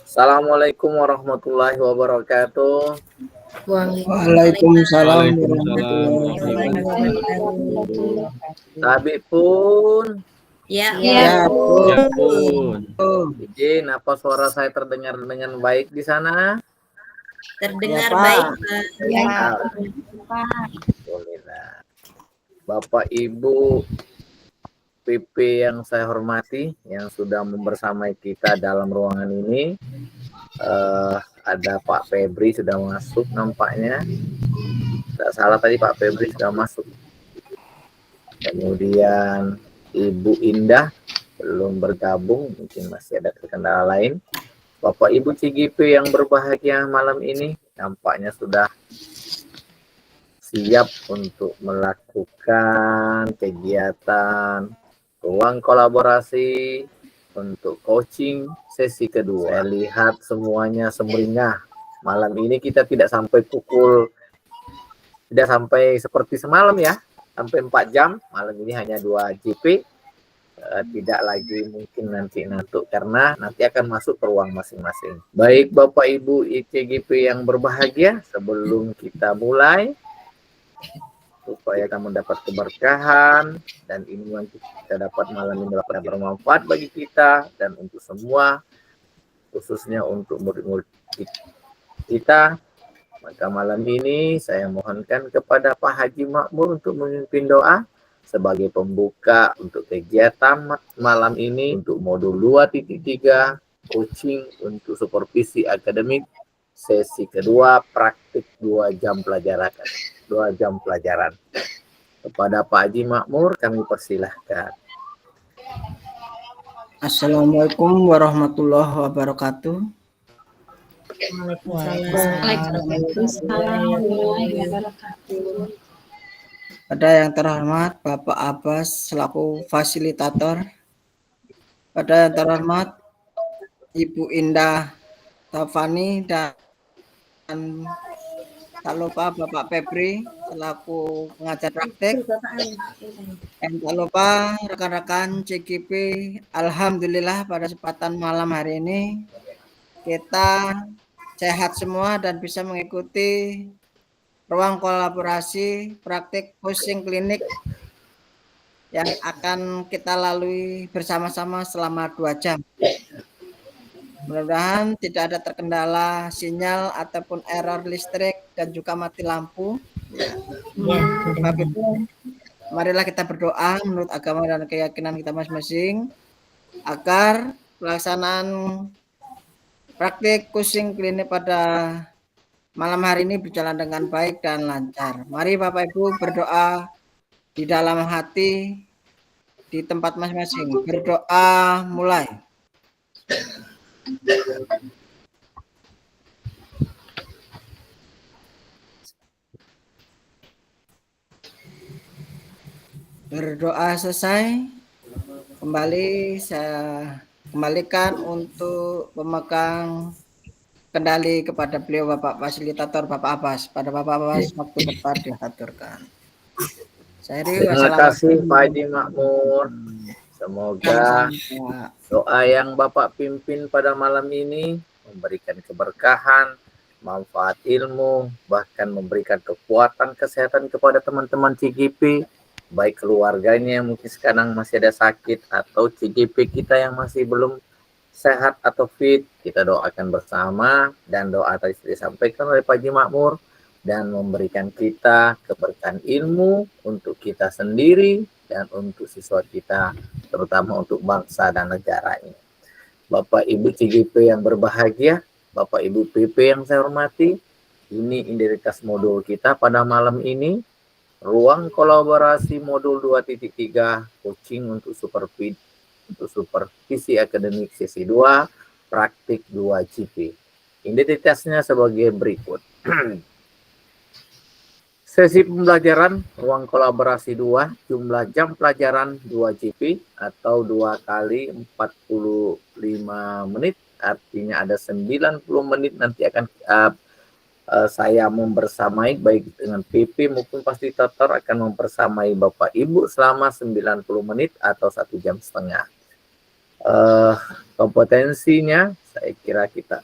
Assalamualaikum warahmatullahi wabarakatuh. Waalaikumsalam Waalaikumsalam warahmatullahi warahmatullahi wabarakatuh. Tabi pun, Ya wabarakatuh. pun, izin apa suara saya terdengar dengan baik di sana? terdengar Ya, baik, Pak. Pak. Ya, Alhamdulillah. Bapak Ibu PP yang saya hormati, yang sudah membersamai kita dalam ruangan ini, ada Pak Febri sudah masuk nampaknya. Tidak salah tadi Pak Febri sudah masuk. Kemudian Ibu Indah belum bergabung, mungkin masih ada kendala lain. Bapak Ibu CGP yang berbahagia malam ini nampaknya sudah siap untuk melakukan kegiatan ruang kolaborasi untuk coaching sesi kedua. Saya lihat semuanya semeringah. Malam ini kita tidak sampai seperti semalam ya, sampai 4 jam. Malam ini hanya 2 GP. Tidak lagi mungkin nanti ngantuk karena nanti akan masuk ke ruang masing-masing. Baik Bapak Ibu ICGP yang berbahagia, sebelum kita mulai, supaya kamu mendapat keberkahan dan ini yang kita dapat malam ini dapat bermanfaat bagi kita dan untuk semua, khususnya untuk murid-murid kita. Maka malam ini saya mohonkan kepada Pak Haji Makmur untuk memimpin doa sebagai pembuka untuk kegiatan malam ini untuk modul 2.3 coaching untuk supervisi akademik sesi kedua praktik 2 jam pelajaran. Kepada Pak Haji Makmur kami persilahkan. Assalamualaikum warahmatullahi wabarakatuh. Waalaikumsalam warahmatullahi wabarakatuh. Pada yang terhormat Bapak Abbas selaku fasilitator, pada yang terhormat Ibu Indah Tafani dan tak lupa Bapak Febri selaku pengajar praktek, dan tak lupa rekan-rekan CGP. Alhamdulillah pada kesempatan malam hari ini kita sehat semua dan bisa mengikuti ruang kolaborasi praktik coaching klinik yang akan kita lalui bersama-sama selama 2 jam. Mudah-mudahan tidak ada terkendala sinyal ataupun error listrik dan juga mati lampu. Sebab itu, marilah kita berdoa menurut agama dan keyakinan kita masing-masing agar pelaksanaan praktik coaching klinik pada malam hari ini berjalan dengan baik dan lancar. Mari Bapak Ibu berdoa di dalam hati, di tempat masing-masing. Berdoa mulai. Berdoa selesai. Kembali saya kembalikan untuk pemegang kendali kepada beliau Bapak Fasilitator Bapak Abbas. Pada Bapak Abbas waktu tepat diaturkan. Terima kasih Pak Haji Makmur. Semoga doa yang Bapak pimpin pada malam ini memberikan keberkahan, manfaat ilmu, bahkan memberikan kekuatan kesehatan kepada teman-teman CGP, baik keluarganya yang mungkin sekarang masih ada sakit atau CGP kita yang masih belum sehat atau fit. Kita doakan bersama dan doa tadi disampaikan oleh Pak Haji Makmur dan memberikan kita keberkahan ilmu untuk kita sendiri dan untuk siswa kita, terutama untuk bangsa dan negara ini. Bapak Ibu CGP yang berbahagia, Bapak Ibu PP yang saya hormati, ini identitas modul kita pada malam ini, ruang kolaborasi modul 2.3 coaching untuk supervisi akademik sesi 2 praktik 2 GP. Identitasnya sebagai berikut. Sesi pembelajaran ruang kolaborasi 2, jumlah jam pelajaran 2 GP atau 2 kali 45 menit, artinya ada 90 menit nanti akan saya membersamai baik dengan PP maupun fasilitator akan membersamai Bapak Ibu selama 90 menit atau 1,5 jam. eh, kompetensinya saya kira kita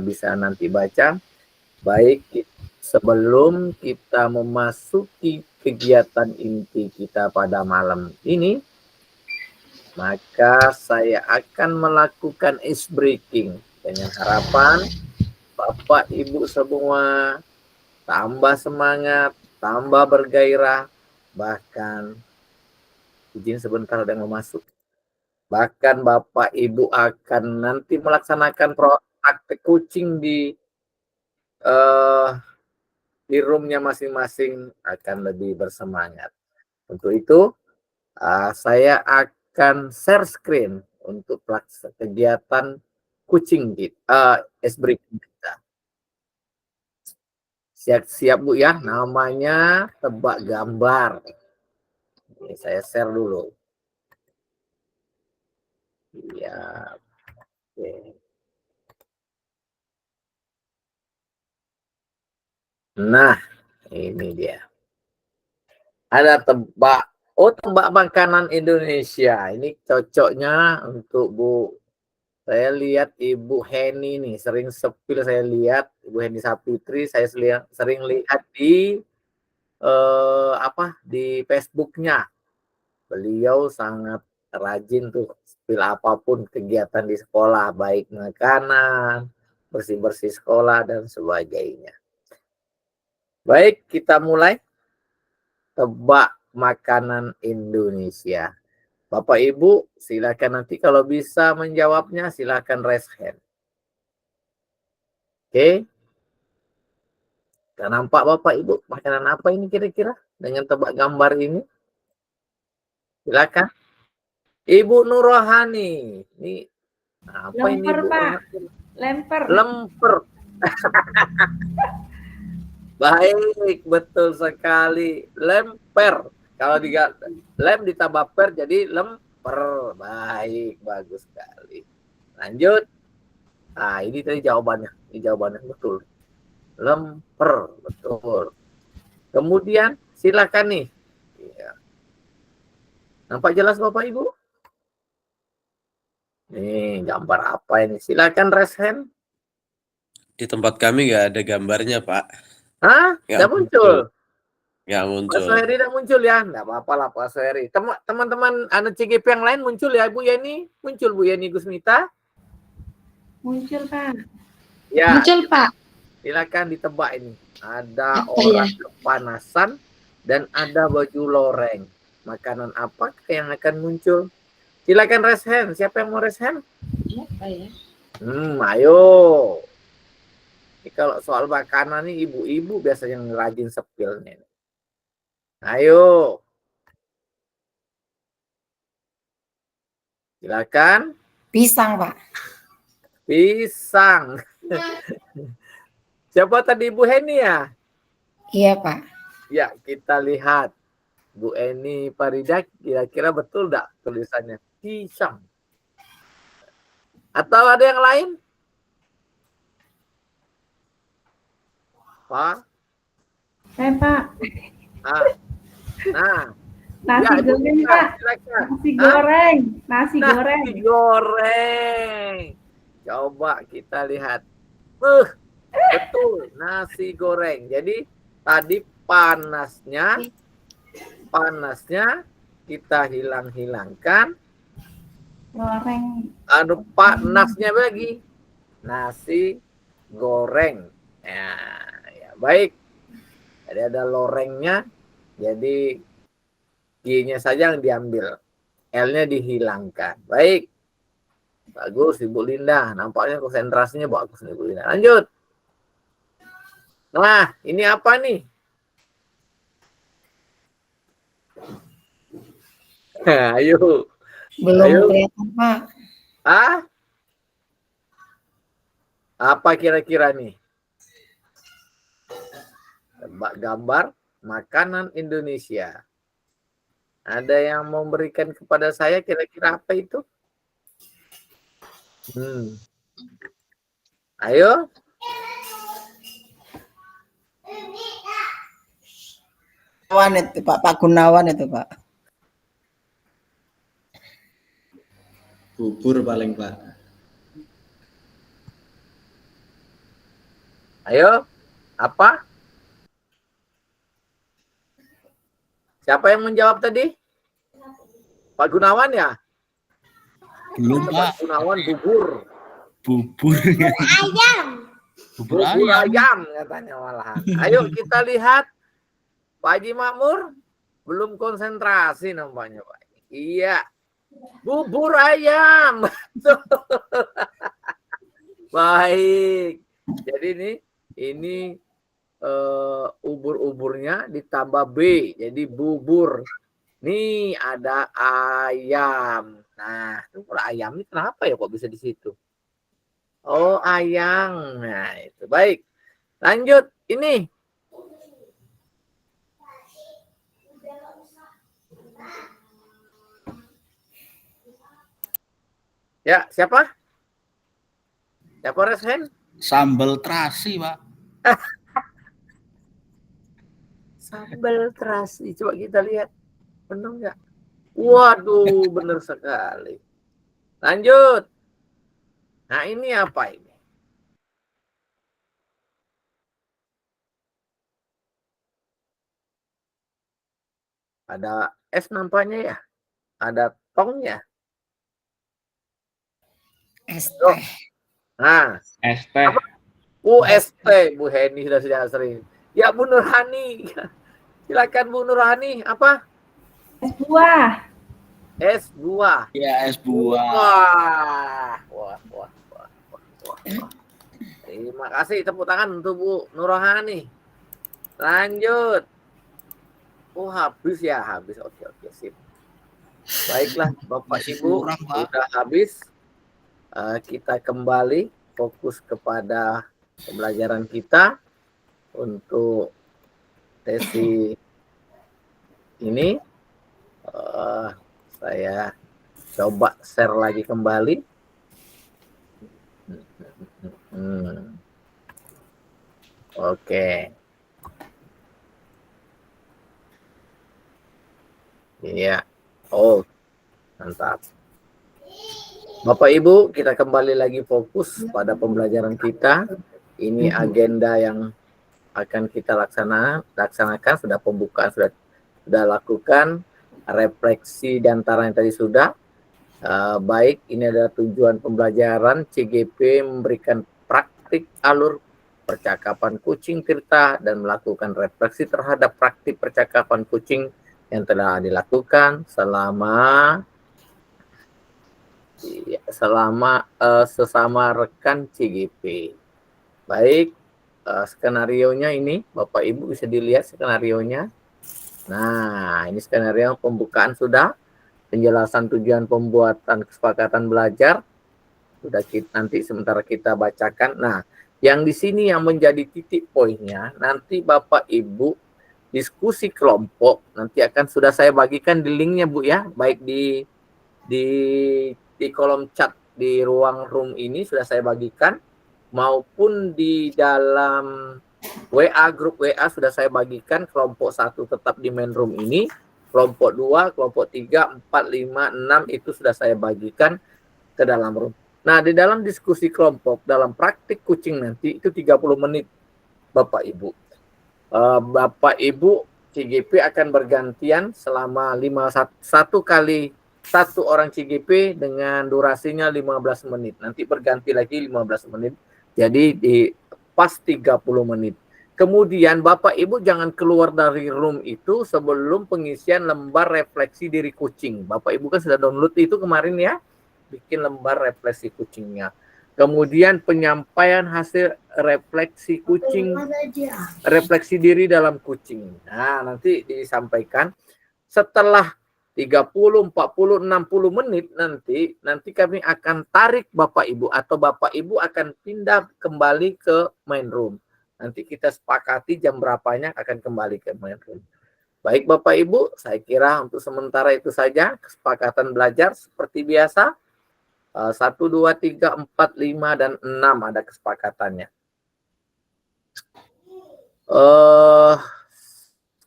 bisa nanti baca. Baik, sebelum kita memasuki kegiatan inti kita pada malam ini, maka saya akan melakukan ice breaking dengan harapan Bapak Ibu semua tambah semangat, tambah bergairah, bahkan izin sebentar ada yang mau masuk. Bahkan Bapak Ibu akan nanti melaksanakan praktek coaching di roomnya masing-masing akan lebih bersemangat. Untuk itu, saya akan share screen untuk kegiatan coaching kita, ice breaking kita. Siap-siap Bu ya, namanya tebak gambar. Ini saya share dulu. Ya, oke. Nah, ini dia. Ada tebak makanan Indonesia. Ini cocoknya untuk Bu. Saya lihat Ibu Heni nih, sering sepil saya lihat. Ibu Heni Sapitri, saya sering lihat di di Facebooknya. Beliau sangat rajin tuh sepil apapun kegiatan di sekolah, baik makanan, bersih-bersih sekolah, dan sebagainya. Baik, kita mulai. Tebak makanan Indonesia. Bapak Ibu, silakan nanti kalau bisa menjawabnya, silakan raise hand. Oke. Gak nampak Bapak Ibu, makanan apa ini kira-kira dengan tebak gambar ini? Silakan. Ibu Nurrohani. Ini apa ini Lemper, Ibu? Pak. Lemper. Lemper. Baik, betul sekali. Lemper. Kalau lem ditambah per jadi lemper. Baik, bagus sekali. Lanjut. Nah, ini tadi jawabannya. Ini jawabannya betul. Lemper, betul. Kemudian silakan nih. Ya. Nampak jelas Bapak Ibu? Nih, gambar apa ini? Silakan raise hand. Di tempat kami nggak ada gambarnya, Pak. Hah? Nggak muncul? Nggak Pak muncul. Soheri tidak muncul ya? Nggak apa-apa lah Pak Soheri. Teman-teman anak CGP yang lain muncul ya Bu Yeni? Muncul Bu Yeni Gusmita? Muncul, Pak. Ya. Muncul, Pak. Silakan ditebak ini. Ada Apa orang ya? kepanasan dan ada baju loreng. Makanan apa yang akan muncul? Silakan raise hand. Siapa yang mau raise hand? Apa ya? Ayo. Ini kalau soal makanan nih ibu-ibu biasanya yang rajin sepilnya. Ayo. Silakan. Pisang, Pak. Pisang. Siapa tadi Bu Heni ya? Iya, Pak. Ya, kita lihat. Bu Eni Farida, kira-kira betul enggak tulisannya? Pisang. Atau ada yang lain? Pak? Pak. Nah. Nasi Ya, goreng, Pak. silakan. Nasi goreng. Nasi goreng. Nasi goreng. Coba kita lihat. Betul, nasi goreng. Jadi tadi panasnya kita hilangkan. Goreng. Panasnya lagi. Nasi goreng. Ya, baik. Jadi ada lorengnya. Jadi G-nya saja yang diambil. L-nya dihilangkan. Baik. Bagus Ibu Linda. Nampaknya konsentrasinya bagus nih Ibu Linda. Lanjut. Nah, ini apa nih? Ayo. Belum kelihatan, Pak. Apa kira-kira nih? Tebak gambar makanan Indonesia. Ada yang mau memberikan kepada saya kira-kira apa itu? Ayo. Gunawan itu Pak Gunawan itu Pak. Bubur paling Pak. Ayo, apa? Siapa yang menjawab tadi? Pak Gunawan ya? Belum Pak Pak. Gunawan bubur. Bubur. Bubur Bubur ayam. ayam katanya malahan. Ayo kita lihat. Pak Haji Makmur belum konsentrasi nampaknya Pak. Iya. Bubur ayam. Baik. Jadi ini ubur-uburnya ditambah B. Jadi bubur. Nih ada ayam. Nah, itu kalau ayam ini kenapa ya kok bisa di situ? Oh, ayam. Nah, itu baik. Lanjut. Ini. Ya, siapa? Siapa resen? Sambal terasi, Pak. Sambal terasi. Coba kita lihat. Benar nggak? Waduh, benar sekali. Lanjut. Nah, ini apa ini? Ada es nampaknya ya? Ada tongnya. Es Oh. teh. Nah, Es teh. ST Bu Heni sudah sering. Ya Bu Nurhani. Silakan Bu Nurhani. Apa? Es buah. Es buah. Ya, es buah. Wah. Terima kasih, tepuk tangan untuk Bu Nurhani. Lanjut. Oh, habis ya, habis. Oke, sip. Baiklah, Bapak Masih Ibu, kurang, Pak. sudah habis. Kita kembali fokus kepada pembelajaran kita untuk sesi ini. Saya coba share lagi kembali. Oke. Iya. Oh, mantap. Bapak Ibu, kita kembali lagi fokus pada pembelajaran kita. Ini agenda yang akan kita laksanakan. Sudah pembukaan, sudah lakukan. Refleksi di antara yang tadi sudah. Baik, ini adalah tujuan pembelajaran. CGP memberikan praktik alur percakapan kucing Tirta dan melakukan refleksi terhadap praktik percakapan kucing yang telah dilakukan selama sesama rekan CGP. Baik, skenarionya ini Bapak Ibu bisa dilihat skenarionya. Nah, ini skenario pembukaan sudah, penjelasan tujuan pembuatan kesepakatan belajar sudah nanti sementara kita bacakan. Nah, yang di sini yang menjadi titik poinnya nanti Bapak Ibu diskusi kelompok nanti akan sudah saya bagikan di linknya Bu ya, baik di kolom chat di ruang room ini sudah saya bagikan maupun di dalam WA, grup WA sudah saya bagikan. Kelompok 1 tetap di main room ini, kelompok 2, kelompok 3, 4, 5, 6 itu sudah saya bagikan ke dalam room. Nah, di dalam diskusi kelompok dalam praktik kucing nanti itu 30 menit Bapak Ibu. Bapak Ibu CGP akan bergantian selama 1 kali 1 orang CGP dengan durasinya 15 menit. Nanti berganti lagi 15 menit. Jadi di pas 30 menit. Kemudian Bapak Ibu jangan keluar dari room itu sebelum pengisian lembar refleksi diri kucing. Bapak Ibu kan sudah download itu kemarin ya. Bikin lembar refleksi kucingnya. Kemudian penyampaian hasil refleksi kucing, refleksi diri dalam kucing. Nah, nanti disampaikan setelah 30, 40, 60 menit nanti kami akan tarik Bapak Ibu atau Bapak Ibu akan pindah kembali ke main room. Nanti kita sepakati jam berapanya akan kembali ke main room. Baik Bapak Ibu, saya kira untuk sementara itu saja kesepakatan belajar seperti biasa. 1, 2, 3, 4, 5, dan 6 ada kesepakatannya.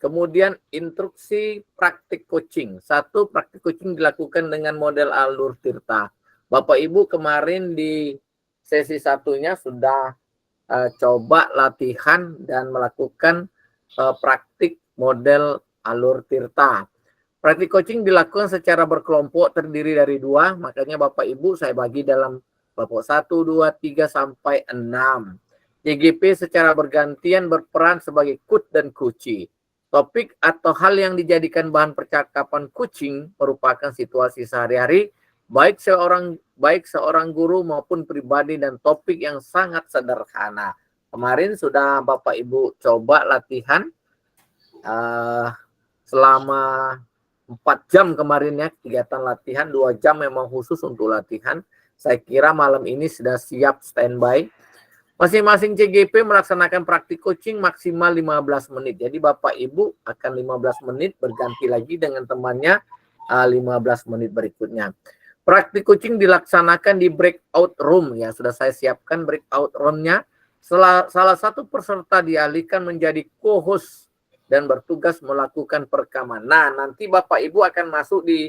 Kemudian instruksi praktik coaching. 1, praktik coaching dilakukan dengan model alur Tirta. Bapak Ibu kemarin di sesi satunya sudah coba latihan dan melakukan praktik model alur tirta. Praktik coaching dilakukan secara berkelompok terdiri dari 2, makanya Bapak Ibu saya bagi dalam kelompok 1, 2, 3, sampai 6. JGP secara bergantian berperan sebagai coach dan coachee. Topik atau hal yang dijadikan bahan percakapan coaching merupakan situasi sehari-hari, baik seorang guru maupun pribadi, dan topik yang sangat sederhana. Kemarin sudah Bapak Ibu coba latihan selama 4 jam kemarin ya, kegiatan latihan, 2 jam memang khusus untuk latihan. Saya kira malam ini sudah siap standby. Masing-masing CGP melaksanakan praktik coaching maksimal 15 menit. Jadi Bapak Ibu akan 15 menit berganti lagi dengan temannya 15 menit berikutnya. Praktik coaching dilaksanakan di breakout room ya. Sudah saya siapkan breakout room-nya. Salah satu peserta dialihkan menjadi co-host dan bertugas melakukan perekaman. Nah, nanti Bapak Ibu akan masuk di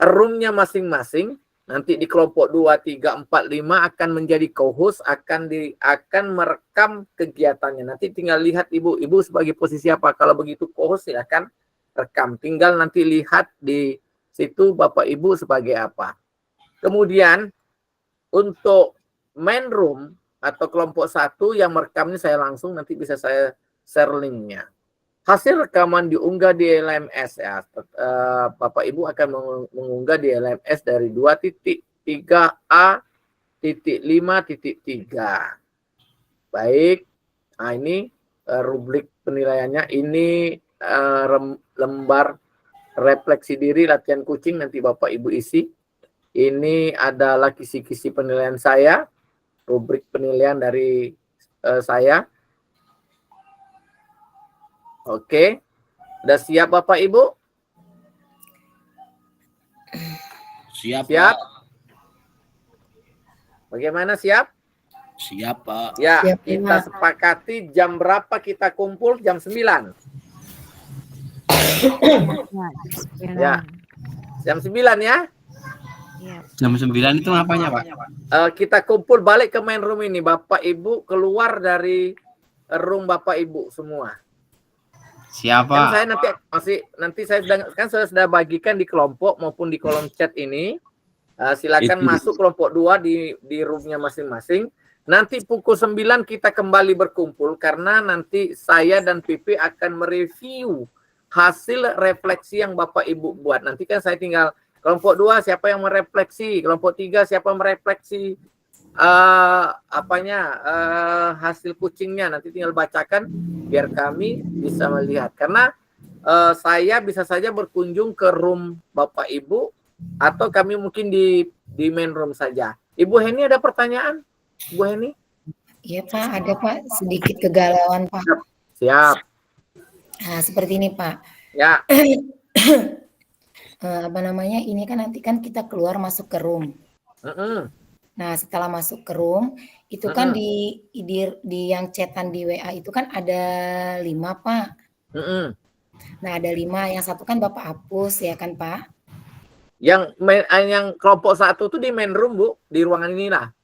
room-nya masing-masing. Nanti di kelompok 2, 3, 4, 5 akan menjadi co-host, akan merekam kegiatannya. Nanti tinggal lihat Ibu sebagai posisi apa. Kalau begitu co-host silahkan rekam. Tinggal nanti lihat di situ Bapak Ibu sebagai apa. Kemudian untuk main room atau kelompok 1 yang merekamnya saya langsung, nanti bisa saya share linknya. Hasil rekaman diunggah di LMS ya. Bapak Ibu akan mengunggah di LMS dari 2.3a.5.3. Baik. Nah, ini rubrik penilaiannya. Ini lembar refleksi diri latihan coaching, nanti Bapak Ibu isi. Ini adalah kisi-kisi penilaian saya, rubrik penilaian dari saya. Oke, udah siap Bapak Ibu? Siap, Siap? Pak. Bagaimana siap? Siap, Pak. Ya, Siap, kita Pak. sepakati jam berapa kita kumpul? Jam 9. Ya, jam 9 ya. Jam 9 itu apanya, Pak? Kita kumpul balik ke main room ini. Bapak Ibu keluar dari room Bapak Ibu semua. Siapa? Kan saya nanti saya sudah bagikan di kelompok maupun di kolom chat ini. Silakan masuk kelompok 2 di roomnya masing-masing. Nanti pukul 9 kita kembali berkumpul karena nanti saya dan PP akan mereview hasil refleksi yang Bapak Ibu buat. Nanti kan saya tinggal kelompok 2 siapa yang merefleksi, kelompok 3 siapa merefleksi hasil coachingnya, nanti tinggal bacakan biar kami bisa melihat. Karena saya bisa saja berkunjung ke room Bapak Ibu atau kami mungkin di main room saja. Ibu Heni ada pertanyaan? Ibu Heni? Iya Pak, ada Pak, sedikit kegalauan Pak. Siap. Nah, seperti ini Pak. Ya. Ini kan nanti kan kita keluar masuk ke room. Nah, setelah masuk ke room, itu kan di yang chatan di WA itu kan ada 5 Pak. Nah, ada 5, yang satu kan Bapak hapus ya kan Pak? Yang kelompok 1 itu di main room Bu, di ruangan inilah.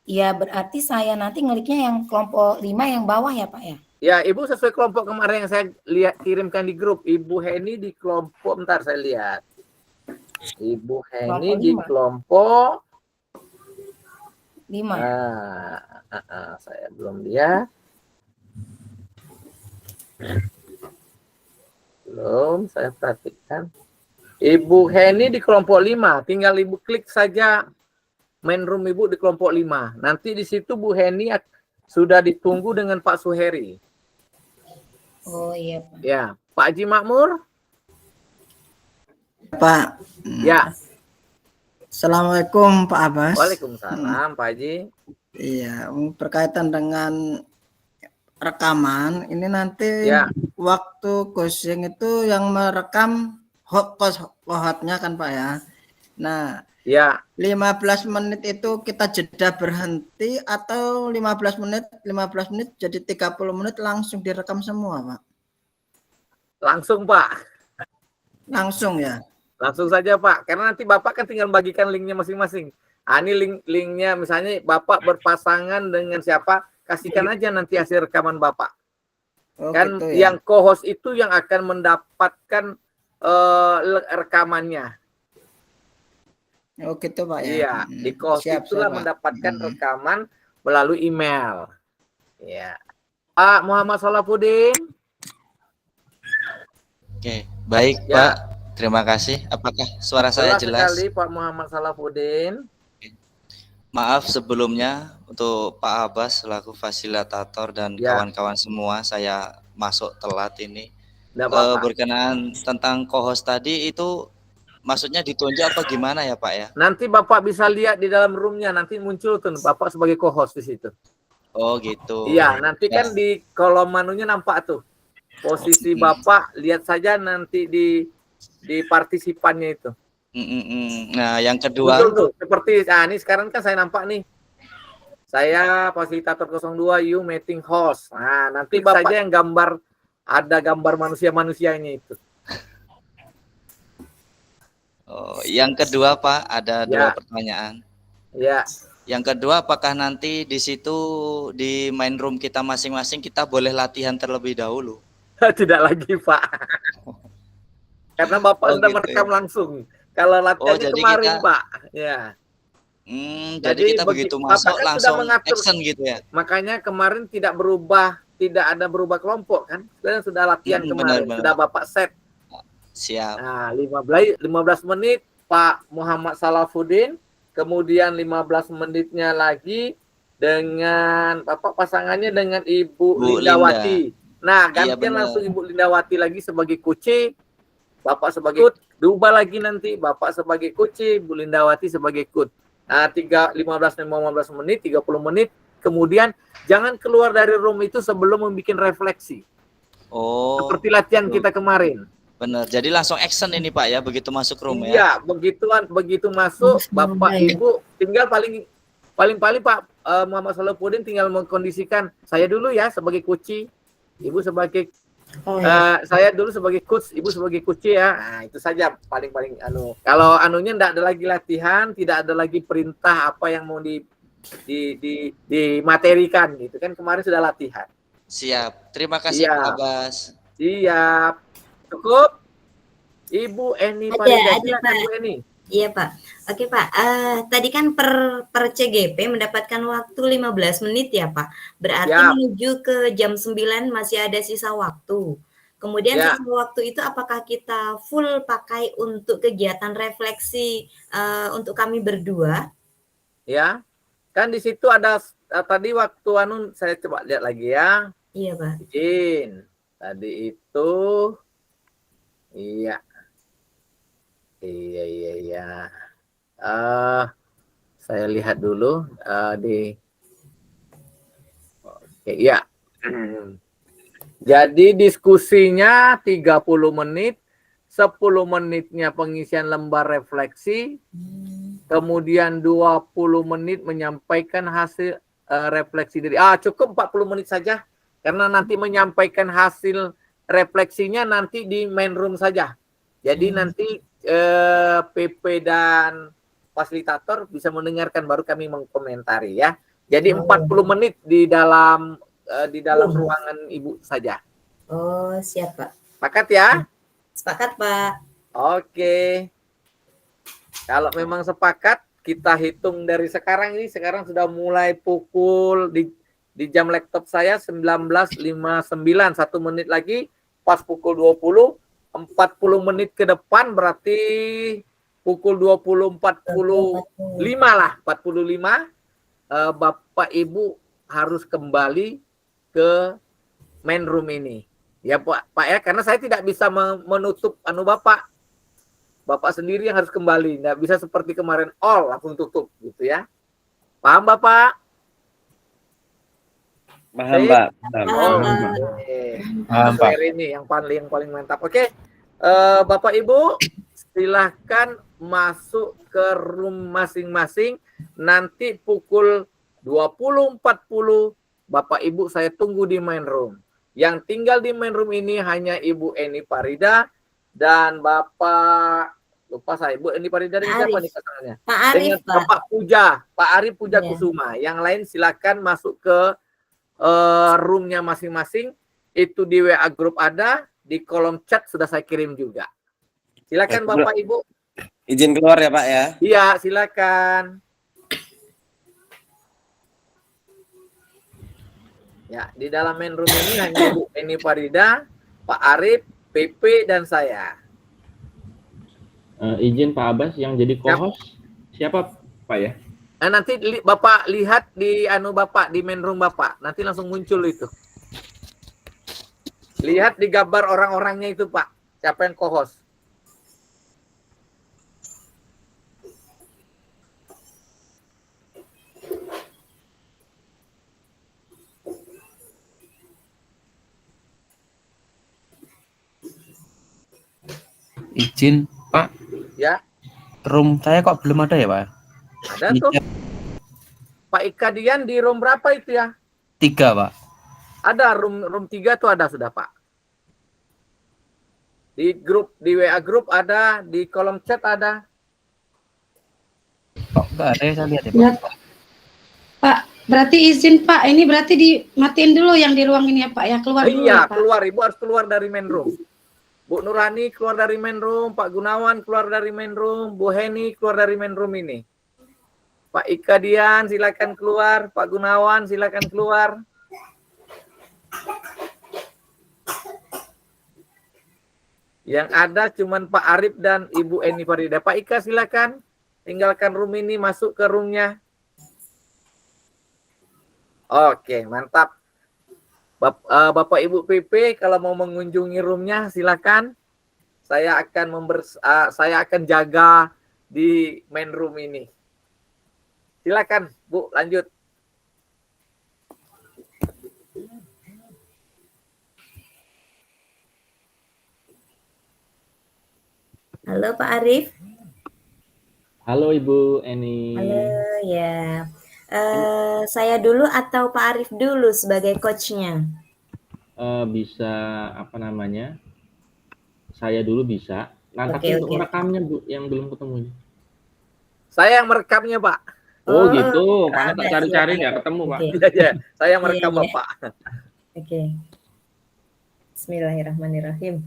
Iya, berarti saya nanti ngeliknya yang kelompok 5 yang bawah ya Pak ya? Ya, Ibu sesuai kelompok kemarin yang saya kirimkan di grup. Ibu Heni di kelompok, bentar saya lihat. Ibu Heni di kelompok 5. Saya belum lihat. Belum, saya perhatikan. Ibu Heni di kelompok 5. Tinggal Ibu klik saja main room Ibu di kelompok 5. Nanti di situ Bu Heni sudah ditunggu dengan Pak Suheri. Oh iya Pak. Ya, Pak Haji Makmur. Pak. Ya. Assalamualaikum Pak Abbas. Waalaikumsalam Pak Haji. Iya, berkaitan dengan rekaman ini nanti waktu coaching itu yang merekam hotnya kan Pak ya. Nah, 15 menit itu kita jeda berhenti atau 15 menit jadi 30 menit langsung direkam semua Pak? Langsung Pak. Langsung ya. Langsung saja Pak, karena nanti Bapak kan tinggal bagikan linknya masing-masing. Ini linknya misalnya Bapak berpasangan dengan siapa, kasihkan aja nanti hasil rekaman Bapak. Oh, Kan gitu ya. yang co-host itu yang akan mendapatkan rekamannya. Oh gitu Pak ya. Iya, di co-host itulah Siap, Pak. mendapatkan rekaman melalui email. Ya. Pak Muhammad Salafuddin. Oke, baik Ya. Pak. Terima kasih. Apakah suara saya jelas? Sekali Pak Muhammad Salafuddin. Maaf sebelumnya untuk Pak Abbas selaku fasilitator dan Ya. kawan-kawan semua, saya masuk telat ini. Nggak apa-apa. Berkenaan tentang co-host tadi itu maksudnya ditunjuk apa gimana ya Pak ya? Nanti Bapak bisa lihat di dalam roomnya, nanti muncul tuh Bapak sebagai co-host di situ. Oh gitu. Iya, nanti Ya. kan di kolom menunya nampak tuh. Posisi Bapak, lihat saja nanti di partisipannya itu. Nah, yang kedua. Betul tuh, seperti ini sekarang kan saya nampak nih. Saya fasilitator 02 you meeting host. Nah, nanti Bapak saja yang gambar, ada gambar manusia-manusianya itu. Oh, yang kedua Pak, ada dua Ya. pertanyaan. Ya. Yang kedua, apakah nanti di situ di main room kita masing-masing kita boleh latihan terlebih dahulu? Tidak lagi Pak. Karena Bapak sudah gitu merekam ya. langsung. Kalau latihannya jadi kemarin kita- Pak. Ya. Jadi kita begitu Bapak masuk kan sudah langsung mengatur, action gitu ya? makanya kemarin tidak ada berubah kelompok kan. Sudah latihan kemarin, benar. sudah Bapak set. Siap. Nah, 15 menit Pak Muhammad Salafuddin, kemudian 15 menitnya lagi dengan Bapak pasangannya dengan Ibu Bu Lindawati. Nah, Iya, gantian benar. langsung Ibu Lindawati lagi sebagai coach, Bapak sebagai coach, diubah lagi nanti Bapak sebagai coach, Bu Lindawati sebagai coach. Nah, 15 menit, 30 menit, kemudian jangan keluar dari room itu sebelum membuat refleksi. Oh, Seperti latihan kita kemarin. benar. Jadi langsung action ini Pak ya, begitu masuk room ya? Iya, begitu masuk, Bapak Ibu tinggal paling Pak Muhammad Salafuddin tinggal mengkondisikan saya dulu ya sebagai coach, Ibu sebagai saya dulu sebagai coach, Ibu sebagai coach ya. Nah, itu saja paling Kalau anunya tidak ada lagi latihan, tidak ada lagi perintah apa yang mau dimaterikan gitu kan, kemarin sudah latihan. Siap. Terima kasih Iya. Pak Abbas. Siap. Cukup? Ibu Eni Farida, silakan Ibu Eni. Iya Pak. Oke Pak, tadi kan per CGP mendapatkan waktu 15 menit ya Pak. Berarti Siap. menuju ke jam 9 masih ada sisa waktu. Kemudian Ya. sisa waktu itu apakah kita full pakai untuk kegiatan refleksi untuk kami berdua? Ya. Kan di situ ada tadi waktu saya coba lihat lagi ya. Iya Pak. Izin. Tadi itu iya. Saya lihat dulu Oke, ya. Jadi diskusinya 30 menit, 10 menitnya pengisian lembar refleksi, kemudian 20 menit menyampaikan hasil refleksi diri. Cukup 40 menit saja, karena nanti menyampaikan hasil refleksinya nanti di main room saja. Jadi nanti PP dan fasilitator bisa mendengarkan, baru kami mengkomentari ya. Jadi 40 menit di dalam ruangan Ibu saja. Oh, siap Pak. Sepakat ya? Sepakat Pak. Oke. Kalau memang sepakat, kita hitung dari sekarang ini. Sekarang sudah mulai pukul di jam laptop saya 19.59. 1 menit lagi pas pukul 20. 40 menit ke depan berarti pukul 20.45 lah. 45. Bapak Ibu harus kembali ke main room ini. Ya Pak ya, karena saya tidak bisa menutup Bapak. Bapak sendiri yang harus kembali, nggak bisa seperti kemarin langsung tutup gitu ya. Paham Bapak? Paham Pak. Paham Pak. Ini yang paling mantap. Oke, Bapak Ibu silahkan masuk ke room masing-masing. Nanti pukul 20.40 Bapak Ibu saya tunggu di main room. Yang tinggal di main room ini hanya Ibu Eni Farida dan Bapak Lupa saya. Bu Eni Farida dengan Pak siapa Arif. nih pasangannya? Pak Arif, Dengan Pak. Bapak Puja, Pak Arif Puja Iya. Kusuma. Yang lain silakan masuk ke roomnya masing-masing. Itu di WA grup ada, di kolom chat sudah saya kirim juga. Silakan Bapak Ibu. Izin keluar ya Pak ya. Iya, silakan. Ya, di dalam main room ini hanya Bu Eni Farida, Pak Arif, PP, dan saya. Izin Pak Abbas yang jadi co-host siapa Pak ya? Nah, nanti Bapak lihat di Bapak di main room Bapak, nanti langsung muncul itu. Lihat di gambar orang-orangnya itu Pak, siapa yang co-host. Izin Pak, Ya, room saya kok belum ada ya Pak? ada tuh. Pak Ika Dian di room berapa itu ya? 3 Pak. Ada room 3 tuh ada sudah Pak. Di grup, di WA grup ada, di kolom chat ada. Kok nggak ada ya, saya lihat ya Pak. Pak, berarti izin Pak, ini berarti dimatiin dulu yang di ruang ini ya Pak ya, keluar dulu Iya, ya Pak. keluar. Ibu harus keluar dari main room. Bu Nurani keluar dari main room, Pak Gunawan keluar dari main room, Bu Heni keluar dari main room ini. Pak Ika Dian silakan keluar, Pak Gunawan silakan keluar. Yang ada cuman Pak Arif dan Ibu Eni Farida. Pak Ika silakan tinggalkan room ini, masuk ke roomnya. Oke, mantap. Bapak Ibu PP kalau mau mengunjungi roomnya silakan. Saya akan jaga di main room ini. Silakan Bu, lanjut. Halo Pak Arif. Halo Ibu Eni. Halo ya. Saya dulu atau Pak Arif dulu sebagai coachnya? Bisa apa namanya? Saya dulu bisa. Nanti untuk merekamnya Bu yang belum ketemu. Saya yang merekamnya Pak. Oh gitu. Karena tak cari-cari nggak ketemu Pak. Iya, saya yang merekam Bapak. Oke. Bismillahirrahmanirrahim.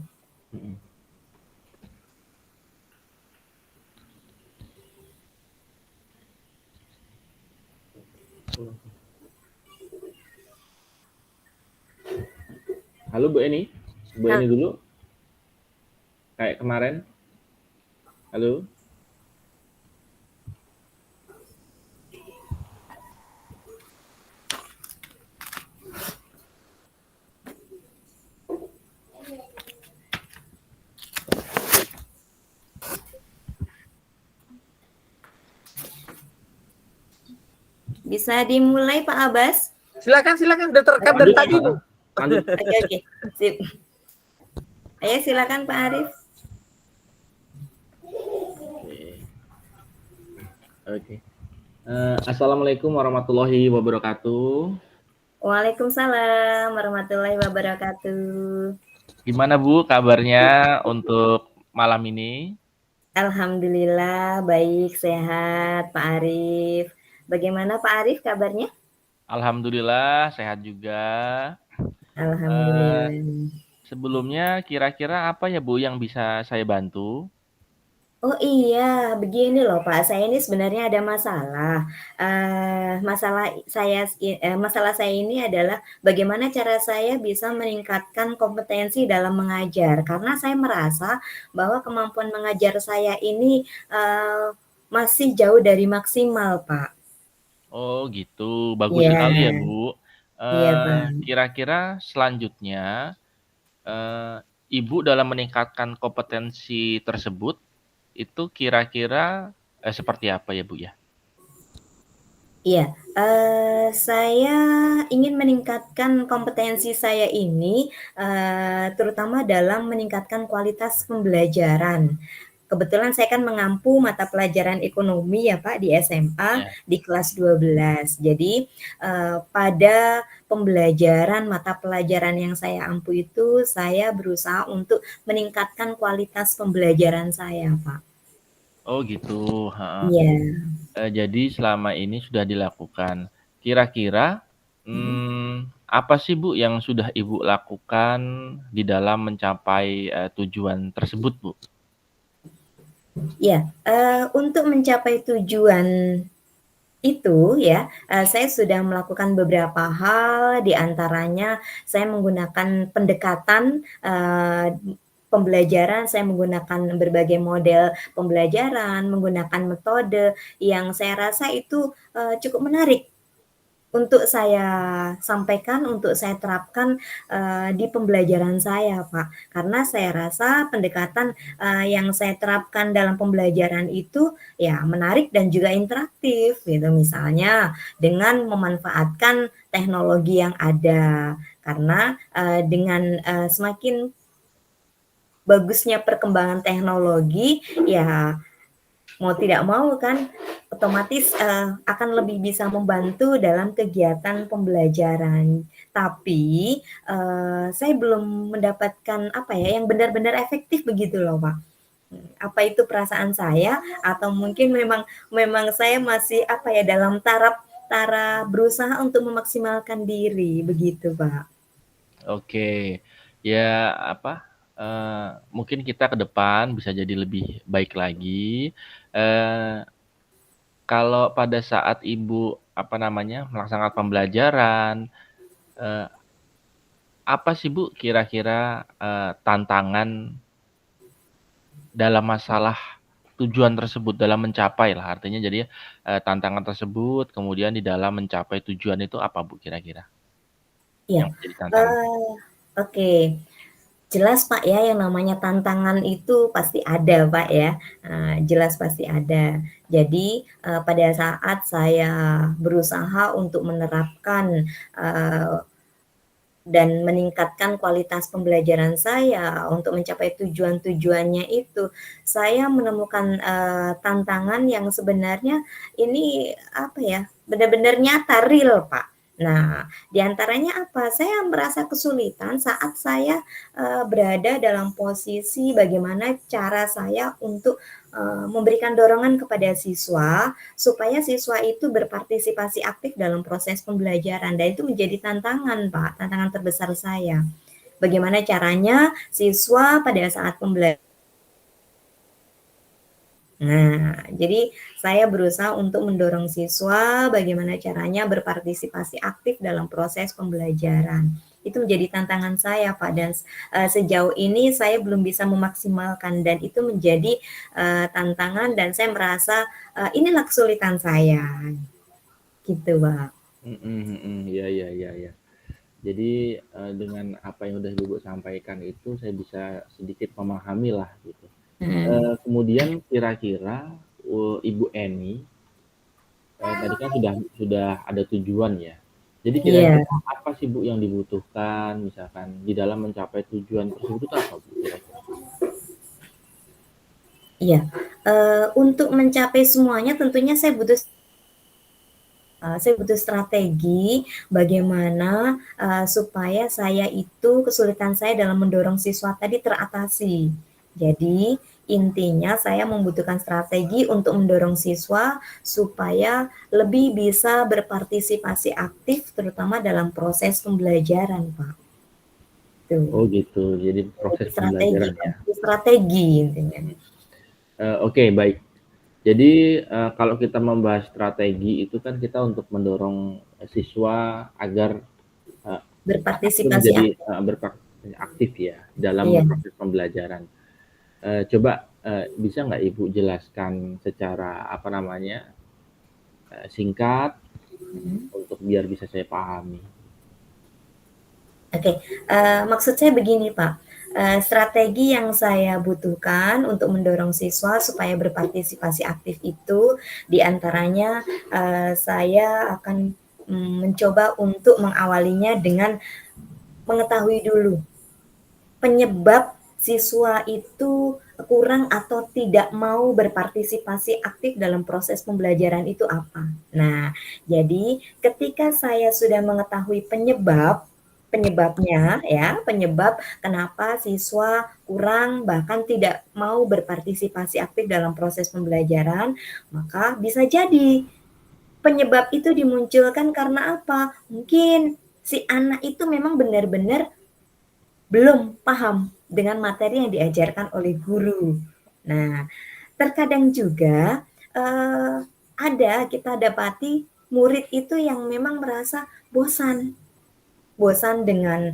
Halo Bu Eni. Bu Eni dulu. Kayak kemarin. Halo. Bisa dimulai Pak Abbas? Silakan, udah terekam dari tadi Bu. Oke, sip. Ayo silakan Pak Arif. Oke. Assalamualaikum warahmatullahi wabarakatuh. Waalaikumsalam warahmatullahi wabarakatuh. Gimana Bu kabarnya untuk malam ini? Alhamdulillah baik, sehat Pak Arif. Bagaimana Pak Arif kabarnya? Alhamdulillah sehat juga. Alhamdulillah. Sebelumnya kira-kira apa ya Bu yang bisa saya bantu? Oh iya, begini loh Pak, saya ini sebenarnya ada masalah. Masalah saya ini adalah bagaimana cara saya bisa meningkatkan kompetensi dalam mengajar. Karena saya merasa bahwa kemampuan mengajar saya ini masih jauh dari maksimal, Pak. Oh gitu, bagus Iya. sekali ya Bu. Iya, Pak. Kira-kira selanjutnya Ibu dalam meningkatkan kompetensi tersebut itu kira-kira seperti apa ya Bu ya? Iya, saya ingin meningkatkan kompetensi saya ini, terutama dalam meningkatkan kualitas pembelajaran. Kebetulan saya kan mengampu mata pelajaran ekonomi ya Pak di SMA di kelas 12. Jadi pada pembelajaran mata pelajaran yang saya ampu itu saya berusaha untuk meningkatkan kualitas pembelajaran saya Pak. Oh gitu, heeh. Iya. Jadi selama ini sudah dilakukan. Kira-kira, apa sih Bu yang sudah Ibu lakukan di dalam mencapai, tujuan tersebut, Bu? Ya, untuk mencapai tujuan itu ya, saya sudah melakukan beberapa hal, di antaranya saya menggunakan pendekatan, pembelajaran, saya menggunakan berbagai model pembelajaran, menggunakan metode yang saya rasa itu, cukup menarik untuk saya sampaikan, untuk saya terapkan, di pembelajaran saya, Pak. Karena saya rasa pendekatan, yang saya terapkan dalam pembelajaran itu ya menarik dan juga interaktif gitu. Misalnya dengan memanfaatkan teknologi yang ada. Karena, dengan, semakin bagusnya perkembangan teknologi, ya mau tidak mau kan otomatis, akan lebih bisa membantu dalam kegiatan pembelajaran. Tapi, saya belum mendapatkan apa ya, yang benar-benar efektif begitu loh, Pak. Apa itu perasaan saya atau mungkin memang memang saya masih apa ya, dalam taraf berusaha untuk memaksimalkan diri, begitu, Pak. Oke. Ya apa, mungkin kita ke depan bisa jadi lebih baik lagi. Kalau pada saat Ibu, apa namanya, melaksanakan pembelajaran, apa sih Bu kira-kira, tantangan dalam masalah tujuan tersebut, dalam mencapai lah artinya jadi, tantangan tersebut kemudian di dalam mencapai tujuan itu apa Bu kira-kira? Iya, Yang menjadi tantangan? oke. Jelas Pak ya, yang namanya tantangan itu pasti ada Pak ya, jelas pasti ada. Jadi, pada saat saya berusaha untuk menerapkan, dan meningkatkan kualitas pembelajaran saya untuk mencapai tujuan-tujuannya itu, saya menemukan, tantangan yang sebenarnya ini apa ya, benar-benar nyata, real Pak. Nah, di antaranya apa, saya merasa kesulitan saat saya, berada dalam posisi bagaimana cara saya untuk, memberikan dorongan kepada siswa, supaya siswa itu berpartisipasi aktif dalam proses pembelajaran dan itu menjadi tantangan Pak, tantangan terbesar saya. Bagaimana caranya siswa pada saat Nah, jadi saya berusaha untuk mendorong siswa bagaimana caranya berpartisipasi aktif dalam proses pembelajaran. Itu menjadi tantangan saya, Pak, dan, sejauh ini saya belum bisa memaksimalkan dan itu menjadi, tantangan dan saya merasa, inilah kesulitan saya. Gitu, Pak. Iya iya iya iya. Jadi, dengan apa yang udah Ibu sampaikan itu saya bisa sedikit memahami lah gitu. Kemudian kira-kira, Ibu Eni, tadi kan sudah ada tujuan ya. Jadi Iya. kira-kira apa sih Bu yang dibutuhkan misalkan di dalam mencapai tujuan tersebut itu apa Bu kira-kira? Iya, untuk mencapai semuanya tentunya saya butuh strategi bagaimana, supaya saya itu kesulitan saya dalam mendorong siswa tadi teratasi. Jadi intinya saya membutuhkan strategi untuk mendorong siswa supaya lebih bisa berpartisipasi aktif terutama dalam proses pembelajaran, Pak. Tuh. Oh gitu, jadi proses pembelajaran ya. Strategi intinya. Oke baik. Jadi, kalau kita membahas strategi itu kan kita untuk mendorong siswa agar, Berpartisipasi aktif ya dalam Iya. proses pembelajaran. Coba, bisa nggak Ibu jelaskan secara apa namanya, singkat untuk biar bisa saya pahami? Oke, maksud saya begini Pak, strategi yang saya butuhkan untuk mendorong siswa supaya berpartisipasi aktif itu di antaranya, saya akan, mencoba untuk mengawalinya dengan mengetahui dulu penyebab siswa itu kurang atau tidak mau berpartisipasi aktif dalam proses pembelajaran itu apa. Nah, jadi ketika saya sudah mengetahui penyebab penyebabnya ya, penyebab kenapa siswa kurang bahkan tidak mau berpartisipasi aktif dalam proses pembelajaran, maka bisa jadi penyebab itu dimunculkan karena apa? Mungkin si anak itu memang benar-benar belum paham dengan materi yang diajarkan oleh guru. Nah, terkadang juga ada kita dapati murid itu yang memang merasa bosan dengan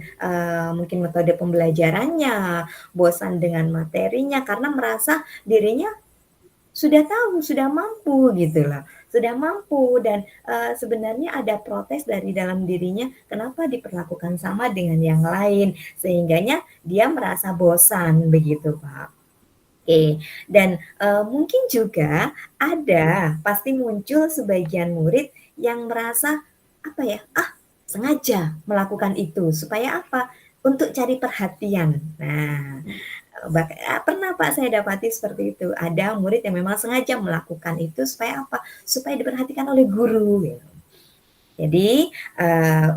mungkin metode pembelajarannya, bosan dengan materinya karena merasa dirinya sudah tahu, sudah mampu gitu loh. Sudah mampu dan sebenarnya ada protes dari dalam dirinya kenapa diperlakukan sama dengan yang lain sehingganya dia merasa bosan begitu, Pak. Oke, dan mungkin juga ada pasti muncul sebagian murid yang merasa apa ya? Sengaja melakukan itu supaya apa? Untuk cari perhatian. Nah, pernah Pak saya dapati seperti itu. Ada murid yang memang sengaja melakukan itu supaya apa? Supaya diperhatikan oleh guru. Gitu. Jadi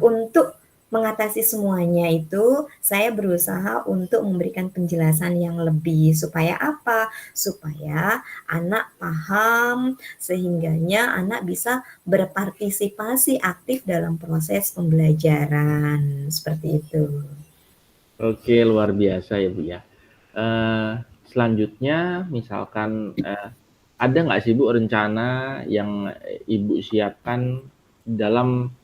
untuk mengatasi semuanya itu saya berusaha untuk memberikan penjelasan yang lebih supaya apa? Supaya anak paham sehingganya anak bisa berpartisipasi aktif dalam proses pembelajaran seperti itu. Oke, luar biasa ya Bu ya. Selanjutnya misalkan ada nggak sih Bu rencana yang Ibu siapkan dalam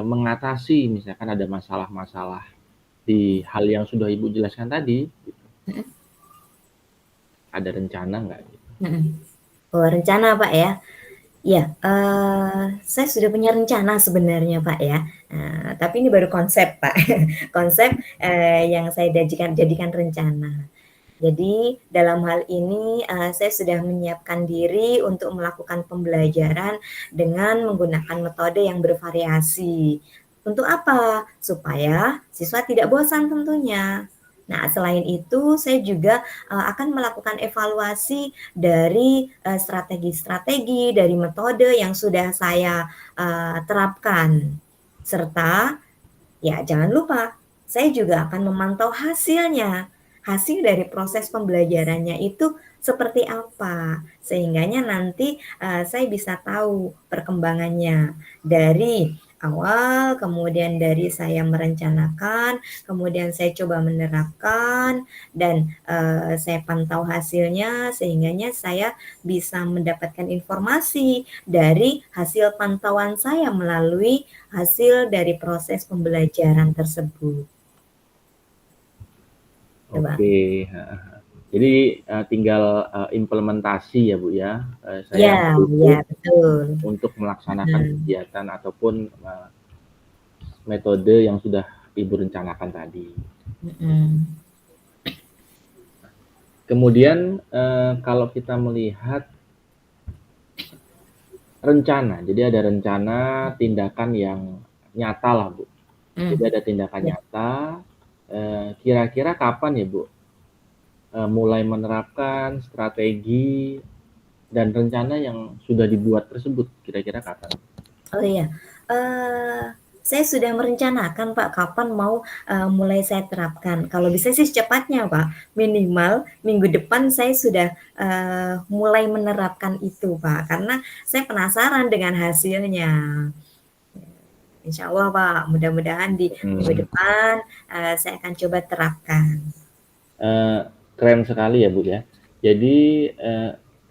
mengatasi misalkan ada masalah-masalah di hal yang sudah Ibu jelaskan tadi? Gitu. Ada rencana nggak? Gitu? Oh, rencana Pak ya? Ya, saya sudah punya rencana sebenarnya Pak ya, tapi ini baru konsep Pak, konsep yang saya jadikan rencana. Jadi dalam hal ini saya sudah menyiapkan diri untuk melakukan pembelajaran dengan menggunakan metode yang bervariasi. Untuk apa? Supaya siswa tidak bosan tentunya. Nah, selain itu saya juga akan melakukan evaluasi dari strategi-strategi, dari metode yang sudah saya terapkan. Serta, ya jangan lupa, saya juga akan memantau hasilnya. Hasil dari proses pembelajarannya itu seperti apa. Sehingganya nanti saya bisa tahu perkembangannya dari awal, kemudian dari saya merencanakan, kemudian saya coba menerapkan, dan saya pantau hasilnya, sehingganya saya bisa mendapatkan informasi dari hasil pantauan saya melalui hasil dari proses pembelajaran tersebut. Oke, jadi tinggal implementasi ya Bu ya. Saya betul. Untuk melaksanakan kegiatan ataupun metode yang sudah Ibu rencanakan tadi. Kemudian kalau kita melihat rencana, jadi ada rencana tindakan yang nyata lah Bu. Jadi ada tindakan nyata. Kira-kira kapan ya Bu mulai menerapkan strategi dan rencana yang sudah dibuat tersebut, kira-kira kapan? Oh iya, saya sudah merencanakan Pak kapan mau mulai saya terapkan. Kalau bisa sih secepatnya Pak, minimal minggu depan saya sudah mulai menerapkan itu Pak, karena saya penasaran dengan hasilnya. Insya Allah Pak, mudah-mudahan di minggu depan saya akan coba terapkan. Keren sekali ya Bu ya. Jadi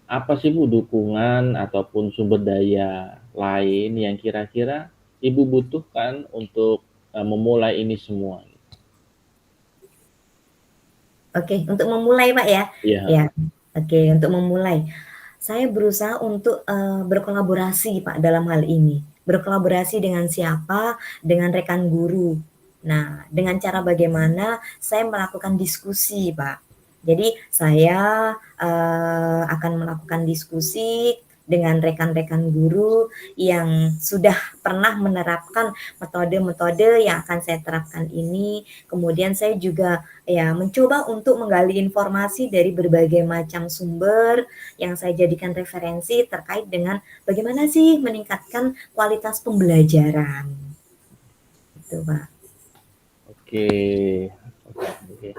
apa sih Bu dukungan ataupun sumber daya lain yang kira-kira Ibu butuhkan untuk memulai ini semua? Oke, untuk memulai Pak ya? Iya. Ya, oke, untuk memulai. Saya berusaha untuk berkolaborasi Pak dalam hal ini. Berkolaborasi dengan siapa? Dengan rekan guru. Nah, dengan cara bagaimana saya melakukan diskusi Pak. Jadi saya akan melakukan diskusi dengan rekan-rekan guru yang sudah pernah menerapkan metode-metode yang akan saya terapkan ini. Kemudian saya juga ya mencoba untuk menggali informasi dari berbagai macam sumber yang saya jadikan referensi terkait dengan bagaimana sih meningkatkan kualitas pembelajaran. Itu Pak. Oke. Oke.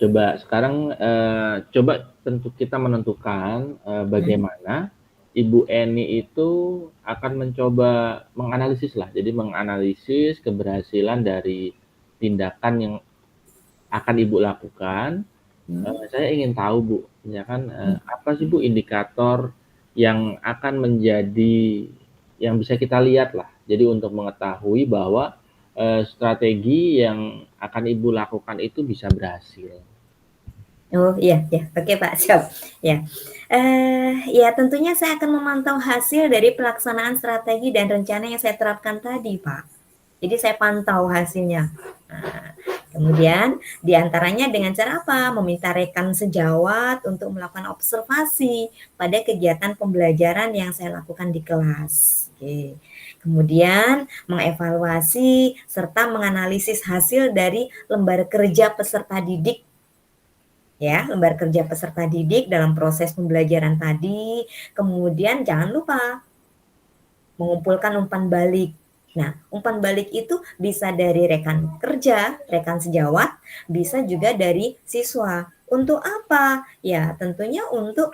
Coba sekarang coba kita menentukan bagaimana Ibu Eni itu akan mencoba menganalisis lah. Jadi menganalisis keberhasilan dari tindakan yang akan Ibu lakukan. Saya ingin tahu Bu, ya kan, apa sih Bu indikator yang akan menjadi yang bisa kita lihat lah. Jadi untuk mengetahui bahwa strategi yang akan Ibu lakukan itu bisa berhasil. Oh iya, ya, oke Pak, siap. Ya, ya tentunya saya akan memantau hasil dari pelaksanaan strategi dan rencana yang saya terapkan tadi, Pak. Jadi saya pantau hasilnya. Nah, kemudian diantaranya dengan cara apa? Meminta rekan sejawat untuk melakukan observasi pada kegiatan pembelajaran yang saya lakukan di kelas. Oke. Kemudian mengevaluasi serta menganalisis hasil dari lembar kerja peserta didik, ya, lembar kerja peserta didik dalam proses pembelajaran tadi. Kemudian jangan lupa mengumpulkan umpan balik. Nah, umpan balik itu bisa dari rekan kerja, rekan sejawat, bisa juga dari siswa. Untuk apa? Ya, tentunya untuk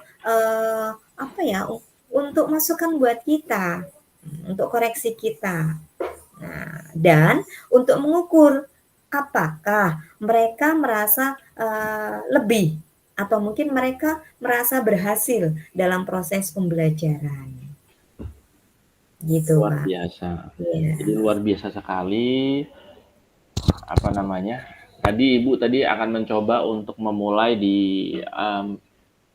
apa ya? Untuk masukan buat kita, untuk koreksi kita. Nah, dan untuk mengukur apakah mereka merasa lebih atau mungkin mereka merasa berhasil dalam proses pembelajaran. Gitu, Luar Pak. biasa. Iya. Jadi luar biasa sekali. Apa namanya? Tadi Ibu tadi akan mencoba untuk memulai di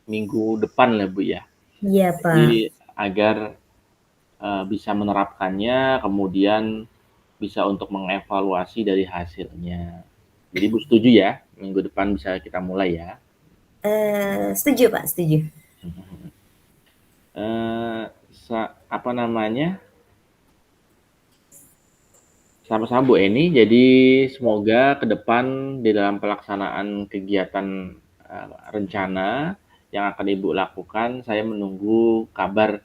minggu depan lah Bu ya. Iya, Pak. Jadi agar bisa menerapkannya, kemudian bisa untuk mengevaluasi dari hasilnya. Jadi Ibu setuju ya, minggu depan bisa kita mulai ya? Setuju Pak, setuju. Apa namanya? Sama-sama Bu Eni, jadi semoga ke depan di dalam pelaksanaan kegiatan rencana yang akan Ibu lakukan, saya menunggu kabar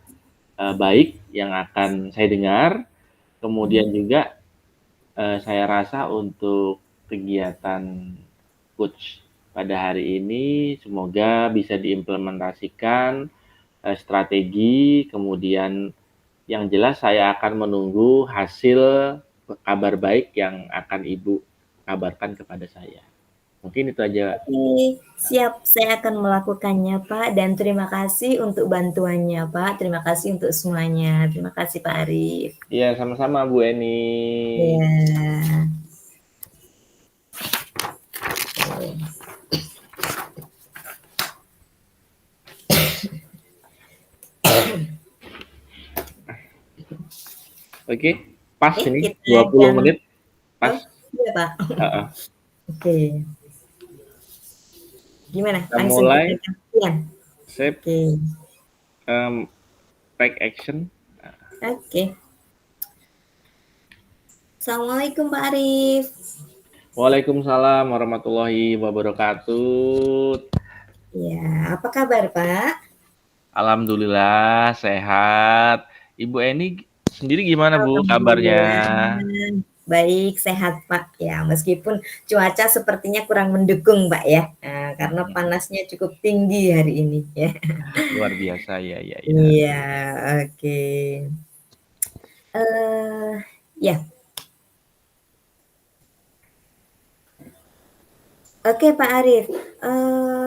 baik yang akan saya dengar. Kemudian juga saya rasa untuk kegiatan coach pada hari ini semoga bisa diimplementasikan strategi, kemudian yang jelas saya akan menunggu hasil kabar baik yang akan Ibu kabarkan kepada saya. Mungkin itu aja. Oke, siap. Saya akan melakukannya, Pak. Dan terima kasih untuk bantuannya, Pak. Terima kasih untuk semuanya. Terima kasih, Pak Arif. Iya, sama-sama, Bu Eni. Iya. Oke, pas Oke, ini kita 20 akan- menit. Pas. Iya, Pak. Oke. Gimana? Kita Langsung mulai. kita latihan? Sip. Oke. Take action. Oke. Assalamualaikum Pak Arif. Waalaikumsalam warahmatullahi wabarakatuh. Ya, apa kabar Pak? Alhamdulillah sehat. Ibu Eni sendiri gimana Bu kabarnya? Baik, sehat Pak. Ya, meskipun cuaca sepertinya kurang mendukung Pak ya, karena panasnya cukup tinggi hari ini ya. Luar biasa ya. Iya, oke. Ya. Oke Pak Arif,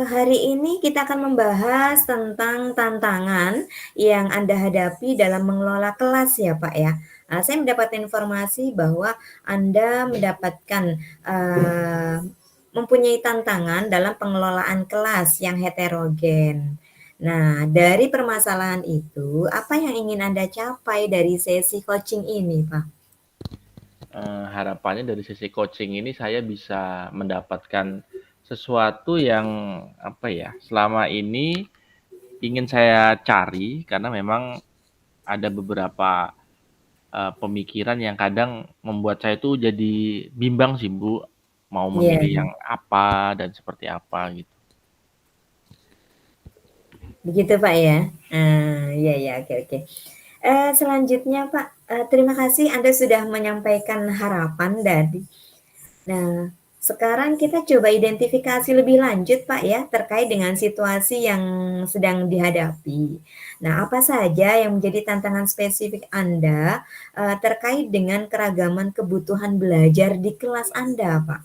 hari ini kita akan membahas tentang tantangan yang Anda hadapi dalam mengelola kelas ya Pak ya. Saya mendapat informasi bahwa Anda mendapatkan mempunyai tantangan dalam pengelolaan kelas yang heterogen. Nah, dari permasalahan itu, apa yang ingin Anda capai dari sesi coaching ini Pak? Harapannya dari sesi coaching ini saya bisa mendapatkan sesuatu yang apa ya, selama ini ingin saya cari karena memang ada beberapa pemikiran yang kadang membuat saya itu jadi bimbang sih Bu, mau memilih yang apa dan seperti apa gitu. Begitu Pak ya? Iya, oke. Selanjutnya Pak, terima kasih Anda sudah menyampaikan harapan dari. Nah, sekarang kita coba identifikasi lebih lanjut Pak ya, terkait dengan situasi yang sedang dihadapi. Nah, apa saja yang menjadi tantangan spesifik Anda, terkait dengan keragaman kebutuhan belajar di kelas Anda, Pak?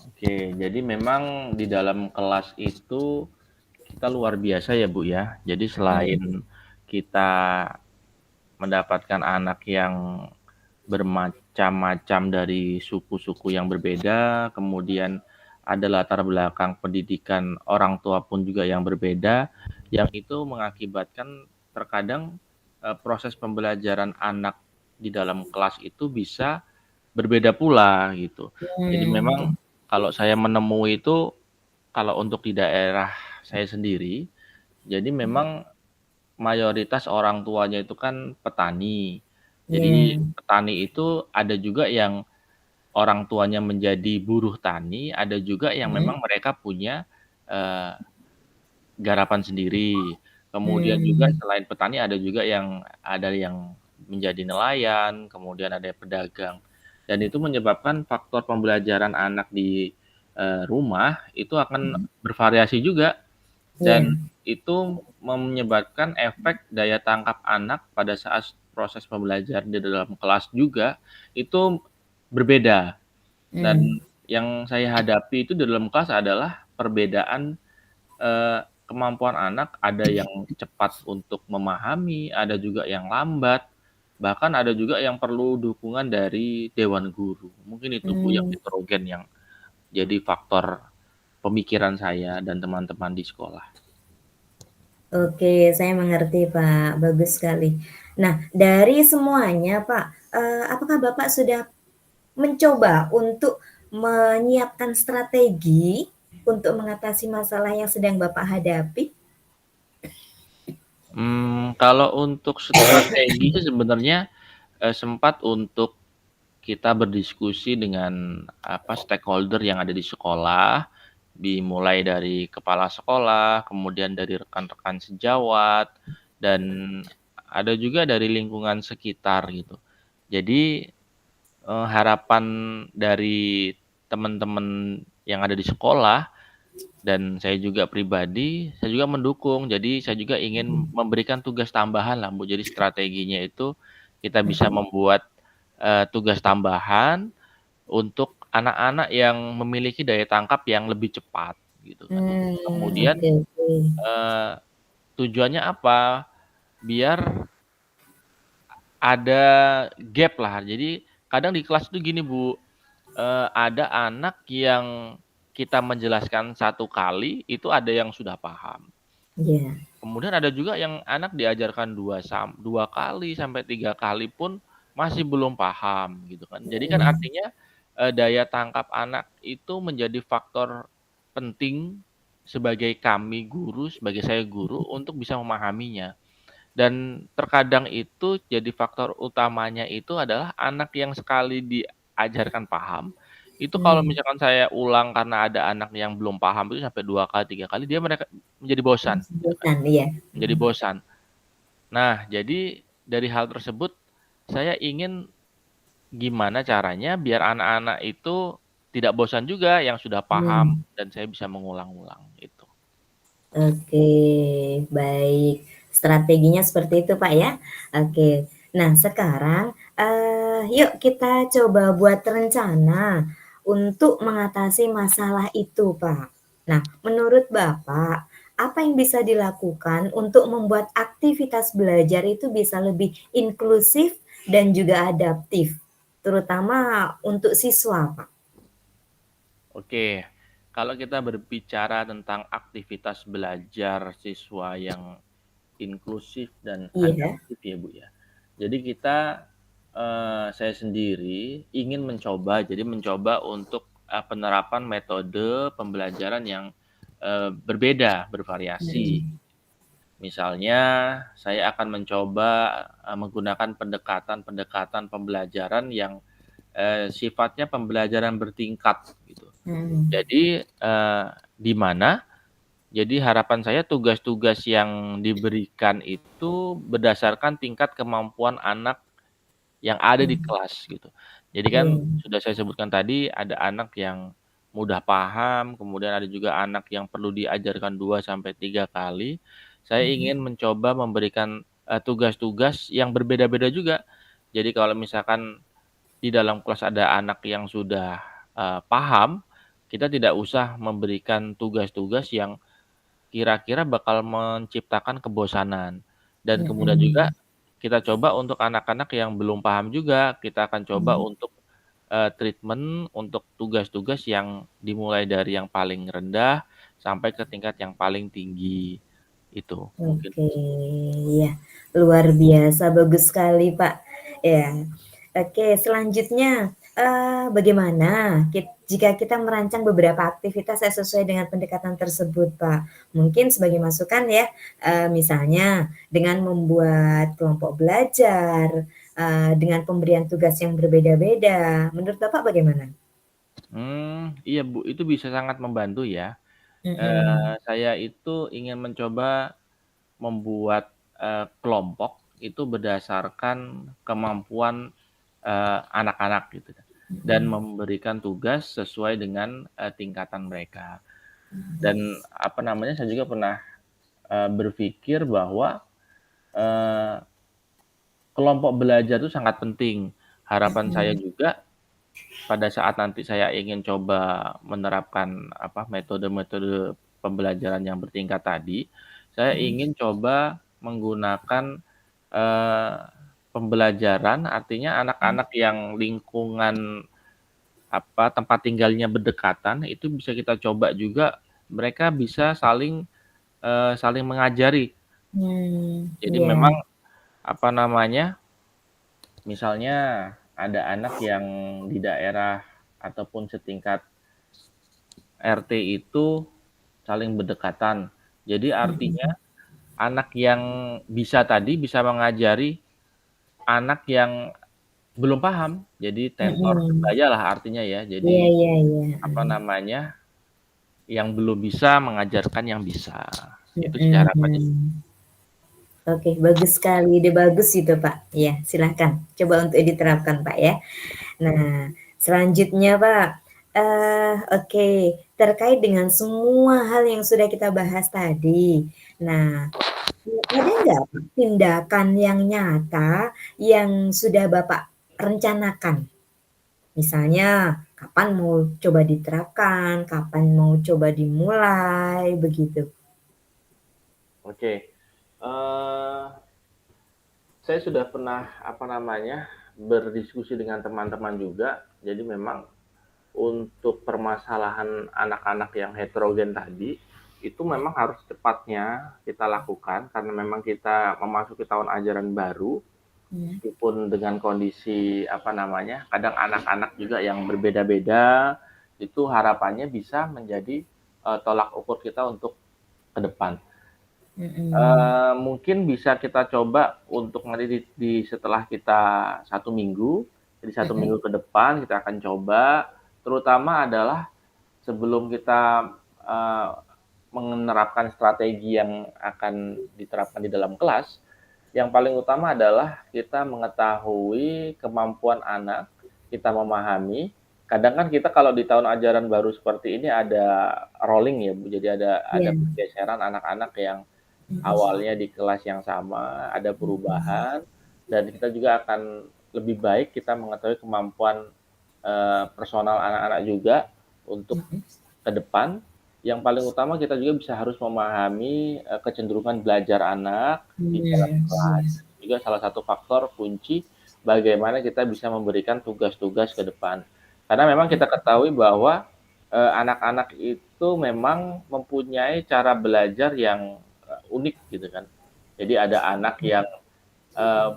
Oke, jadi memang di dalam kelas itu kita luar biasa ya Bu ya. Jadi selain kita mendapatkan anak yang bermacam-macam dari suku-suku yang berbeda, kemudian ada latar belakang pendidikan orang tua pun juga yang berbeda, yang itu mengakibatkan terkadang proses pembelajaran anak di dalam kelas itu bisa berbeda pula gitu. Jadi memang kalau saya menemui itu, kalau untuk di daerah saya sendiri, jadi memang mayoritas orang tuanya itu kan petani. Jadi petani itu ada juga yang orang tuanya menjadi buruh tani, ada juga yang memang mereka punya garapan sendiri. Kemudian juga selain petani ada juga yang menjadi nelayan, kemudian ada yang pedagang. Dan itu menyebabkan faktor pembelajaran anak di rumah itu akan bervariasi juga. Dan itu menyebabkan efek daya tangkap anak pada saat proses pembelajaran di dalam kelas juga itu berbeda. Dan yang saya hadapi itu di dalam kelas adalah perbedaan kemampuan anak, ada yang cepat untuk memahami, ada juga yang lambat, bahkan ada juga yang perlu dukungan dari dewan guru. Mungkin itu Bu yang heterogen yang jadi faktor pemikiran saya dan teman-teman di sekolah. Oke, saya mengerti Pak, bagus sekali. Nah, dari semuanya Pak, apakah Bapak sudah mencoba untuk menyiapkan strategi untuk mengatasi masalah yang sedang Bapak hadapi? Kalau untuk strategi sih sebenarnya sempat untuk kita berdiskusi dengan stakeholder yang ada di sekolah, dimulai dari kepala sekolah, kemudian dari rekan-rekan sejawat, dan ada juga dari lingkungan sekitar gitu. Jadi harapan dari teman-teman yang ada di sekolah dan saya juga pribadi, saya juga mendukung. Jadi saya juga ingin memberikan tugas tambahan lah Bu. Jadi strateginya itu kita bisa membuat tugas tambahan untuk anak-anak yang memiliki daya tangkap yang lebih cepat gitu kan. Kemudian tujuannya apa? Biar ada gap lah. Jadi kadang di kelas itu gini Bu, ada anak yang kita menjelaskan 1 kali itu ada yang sudah paham. Kemudian ada juga yang anak diajarkan 2 kali sampai 3 kali pun masih belum paham gitu kan. Jadi kan artinya daya tangkap anak itu menjadi faktor penting sebagai kami guru, sebagai saya guru untuk bisa memahaminya. Dan terkadang itu jadi faktor utamanya itu adalah anak yang sekali diajarkan paham, itu kalau misalkan saya ulang karena ada anak yang belum paham itu sampai 2 kali, 3 kali mereka menjadi bosan. Menjadi bosan. Nah, jadi dari hal tersebut saya ingin gimana caranya biar anak-anak itu tidak bosan juga yang sudah paham dan saya bisa mengulang-ulang itu. Oke, baik. Strateginya seperti itu Pak ya. Oke. Nah, sekarang yuk kita coba buat rencana untuk mengatasi masalah itu Pak. Nah, menurut Bapak, apa yang bisa dilakukan untuk membuat aktivitas belajar itu bisa lebih inklusif dan juga adaptif, terutama untuk siswa Pak? Oke, kalau kita berbicara tentang aktivitas belajar siswa yang inklusif dan adaptif ya Bu ya. Jadi kita, saya sendiri ingin mencoba untuk penerapan metode pembelajaran yang berbeda, bervariasi. Misalnya saya akan mencoba menggunakan pendekatan pembelajaran yang sifatnya pembelajaran bertingkat gitu. Jadi di mana Jadi harapan saya tugas-tugas yang diberikan itu berdasarkan tingkat kemampuan anak yang ada di kelas gitu. Jadi kan sudah saya sebutkan tadi ada anak yang mudah paham, kemudian ada juga anak yang perlu diajarkan 2 sampai 3 kali. Saya ingin mencoba memberikan, tugas-tugas yang berbeda-beda juga. Jadi kalau misalkan di dalam kelas ada anak yang sudah, paham, kita tidak usah memberikan tugas-tugas yang kira-kira bakal menciptakan kebosanan. Dan kemudian juga kita coba untuk anak-anak yang belum paham juga, kita akan coba untuk, treatment untuk tugas-tugas yang dimulai dari yang paling rendah sampai ke tingkat yang paling tinggi, itu mungkin. Oke, ya, luar biasa, bagus sekali, Pak. Ya, oke, selanjutnya, bagaimana jika kita merancang beberapa aktivitas sesuai dengan pendekatan tersebut, Pak? Mungkin sebagai masukan ya, misalnya dengan membuat kelompok belajar, dengan pemberian tugas yang berbeda-beda. Menurut Bapak bagaimana? Iya Bu, itu bisa sangat membantu ya. Saya itu ingin mencoba membuat, kelompok itu berdasarkan kemampuan, anak-anak gitu dan memberikan tugas sesuai dengan, tingkatan mereka. Dan apa namanya, saya juga pernah, berpikir bahwa, eee, kelompok belajar itu sangat penting. Harapan saya juga pada saat nanti saya ingin coba menerapkan metode-metode pembelajaran yang bertingkat tadi, saya ingin coba menggunakan, eee, pembelajaran artinya anak-anak yang lingkungan tempat tinggalnya berdekatan itu bisa kita coba juga mereka bisa saling mengajari. Jadi Iya. memang misalnya ada anak yang di daerah ataupun setingkat RT itu saling berdekatan. Jadi artinya anak yang bisa tadi bisa mengajari anak yang belum paham. Jadi tentor sebaya lah artinya ya. Iya Jadi iya iya. yang belum bisa mengajarkan yang bisa. Itu sih Mhm. harapannya. Oke, bagus sekali, ide bagus itu, Pak. Ya, silahkan coba untuk diterapkan, Pak, ya. Nah, selanjutnya, Pak, oke, terkait dengan semua hal yang sudah kita bahas tadi. Nah, ada nggak tindakan yang nyata yang sudah Bapak rencanakan? Misalnya, kapan mau coba diterapkan, kapan mau coba dimulai, begitu? Oke. Saya sudah pernah berdiskusi dengan teman-teman juga. Jadi memang untuk permasalahan anak-anak yang heterogen tadi itu memang harus cepatnya kita lakukan karena memang kita memasuki tahun ajaran baru. Meskipun dengan kondisi kadang anak-anak juga yang berbeda-beda, itu harapannya bisa menjadi tolak ukur kita untuk ke depan. Mungkin bisa kita coba untuk nanti di setelah kita 1 minggu, jadi 1 minggu ke depan kita akan coba, terutama adalah sebelum kita, menerapkan strategi yang akan diterapkan di dalam kelas, yang paling utama adalah kita mengetahui kemampuan anak, kita memahami. Kadang kan kita kalau di tahun ajaran baru seperti ini ada rolling ya Bu, jadi ada pergeseran anak-anak yang awalnya di kelas yang sama, ada perubahan, dan kita juga akan lebih baik kita mengetahui kemampuan, personal anak-anak juga untuk ke depan. Yang paling utama kita juga bisa harus memahami, kecenderungan belajar anak di dalam kelas. Juga salah satu faktor kunci bagaimana kita bisa memberikan tugas-tugas ke depan. Karena memang kita ketahui bahwa, anak-anak itu memang mempunyai cara belajar yang unik gitu kan. Jadi ada anak yang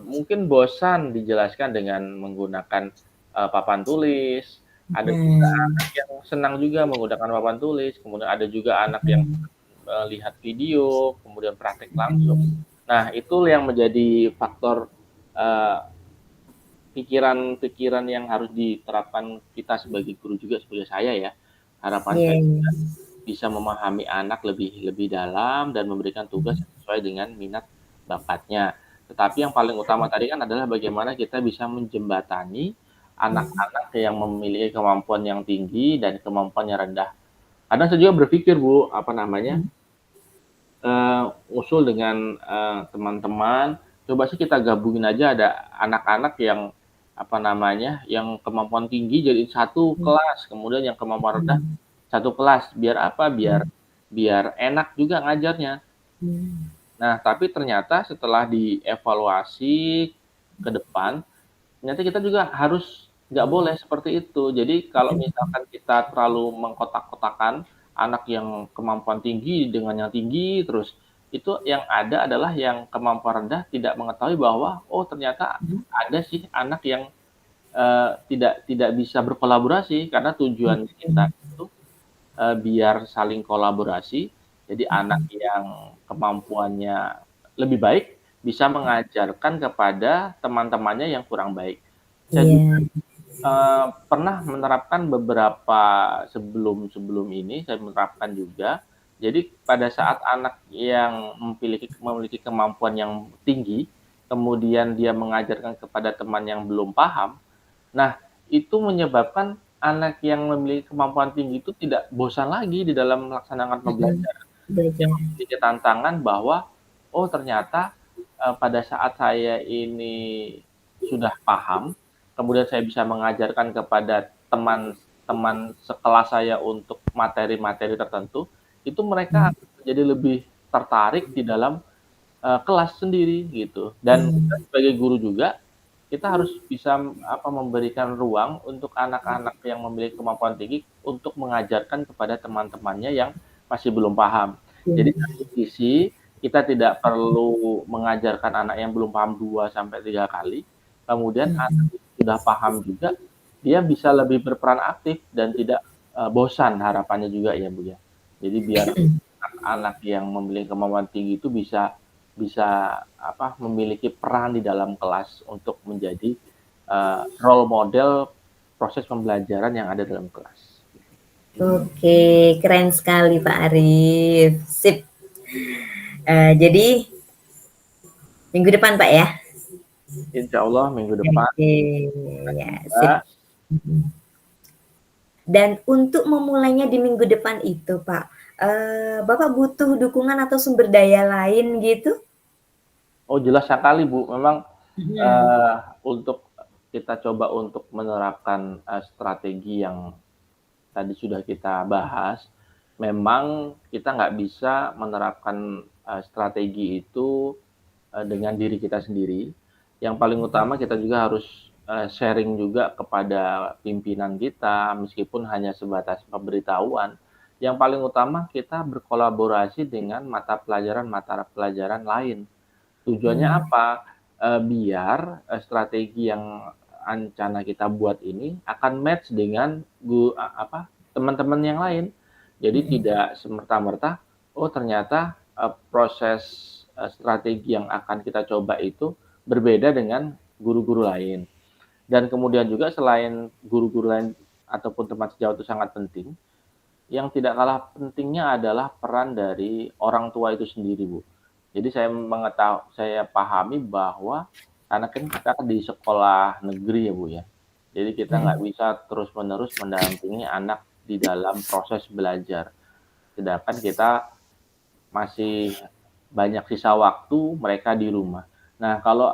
mungkin bosan dijelaskan dengan menggunakan papan tulis, ada juga anak yang senang juga menggunakan papan tulis, kemudian ada juga anak yang lihat video, kemudian praktek langsung. Nah, itu yang menjadi faktor pikiran-pikiran yang harus diterapkan kita sebagai guru juga sebagai saya ya. Harapan saya juga bisa memahami anak lebih dalam dan memberikan tugas sesuai dengan minat bakatnya. Tetapi yang paling utama tadi kan adalah bagaimana kita bisa menjembatani anak-anak yang memiliki kemampuan yang tinggi dan kemampuan yang rendah. Kadang saya juga berpikir, Bu, usul dengan teman-teman, coba sih kita gabungin aja ada anak-anak yang yang kemampuan tinggi jadi satu kelas, kemudian yang kemampuan rendah satu kelas. Biar apa? Biar enak juga ngajarnya. Nah, tapi ternyata setelah dievaluasi ke depan, ternyata kita juga harus nggak boleh seperti itu. Jadi kalau misalkan kita terlalu mengkotak-kotakan anak yang kemampuan tinggi dengan yang tinggi, terus itu yang ada adalah yang kemampuan rendah tidak mengetahui bahwa ternyata ada sih anak yang tidak bisa berkolaborasi, karena tujuan kita itu biar saling kolaborasi. Jadi anak yang kemampuannya lebih baik bisa mengajarkan kepada teman-temannya yang kurang baik. Saya juga pernah menerapkan beberapa sebelum ini, saya menerapkan juga. Jadi pada saat anak yang memiliki kemampuan yang tinggi, kemudian dia mengajarkan kepada teman yang belum paham, nah itu menyebabkan anak yang memiliki kemampuan tinggi itu tidak bosan lagi di dalam melaksanakan pembelajaran. Dia memiliki tantangan bahwa ternyata pada saat saya ini sudah paham, kemudian saya bisa mengajarkan kepada teman-teman sekelas saya untuk materi-materi tertentu, itu mereka jadi lebih tertarik di dalam kelas sendiri gitu. Dan sebagai guru juga kita harus bisa memberikan ruang untuk anak-anak yang memiliki kemampuan tinggi untuk mengajarkan kepada teman-temannya yang masih belum paham. Jadi satu sisi kita tidak perlu mengajarkan anak yang belum paham 2 sampai 3 kali. Kemudian anak sudah paham juga, dia bisa lebih berperan aktif dan tidak bosan, harapannya juga ya Bu ya. Jadi biar anak yang memiliki kemampuan tinggi itu bisa memiliki peran di dalam kelas untuk menjadi role model proses pembelajaran yang ada dalam kelas. Oke, keren sekali Pak Arif. Sip. Jadi minggu depan Pak ya? Insya Allah minggu depan. Ya, sip. Dan untuk memulainya di minggu depan itu Pak, Bapak butuh dukungan atau sumber daya lain gitu? Oh jelas sekali Bu, memang untuk kita coba untuk menerapkan strategi yang tadi sudah kita bahas, memang kita nggak bisa menerapkan strategi itu dengan diri kita sendiri. Yang paling utama kita juga harus sharing juga kepada pimpinan kita, meskipun hanya sebatas pemberitahuan. Yang paling utama kita berkolaborasi dengan mata pelajaran lain. Tujuannya apa? Biar strategi yang rencana kita buat ini akan match dengan teman-teman yang lain. Jadi tidak semerta-merta, ternyata proses strategi yang akan kita coba itu berbeda dengan guru-guru lain. Dan kemudian juga selain guru-guru lain ataupun teman sejawat itu sangat penting, yang tidak kalah pentingnya adalah peran dari orang tua itu sendiri, Bu. Jadi saya pahami bahwa karena kan kita di sekolah negeri ya Bu ya. Jadi kita nggak bisa terus-menerus mendampingi anak di dalam proses belajar. Sedangkan kita masih banyak sisa waktu mereka di rumah. Nah, kalau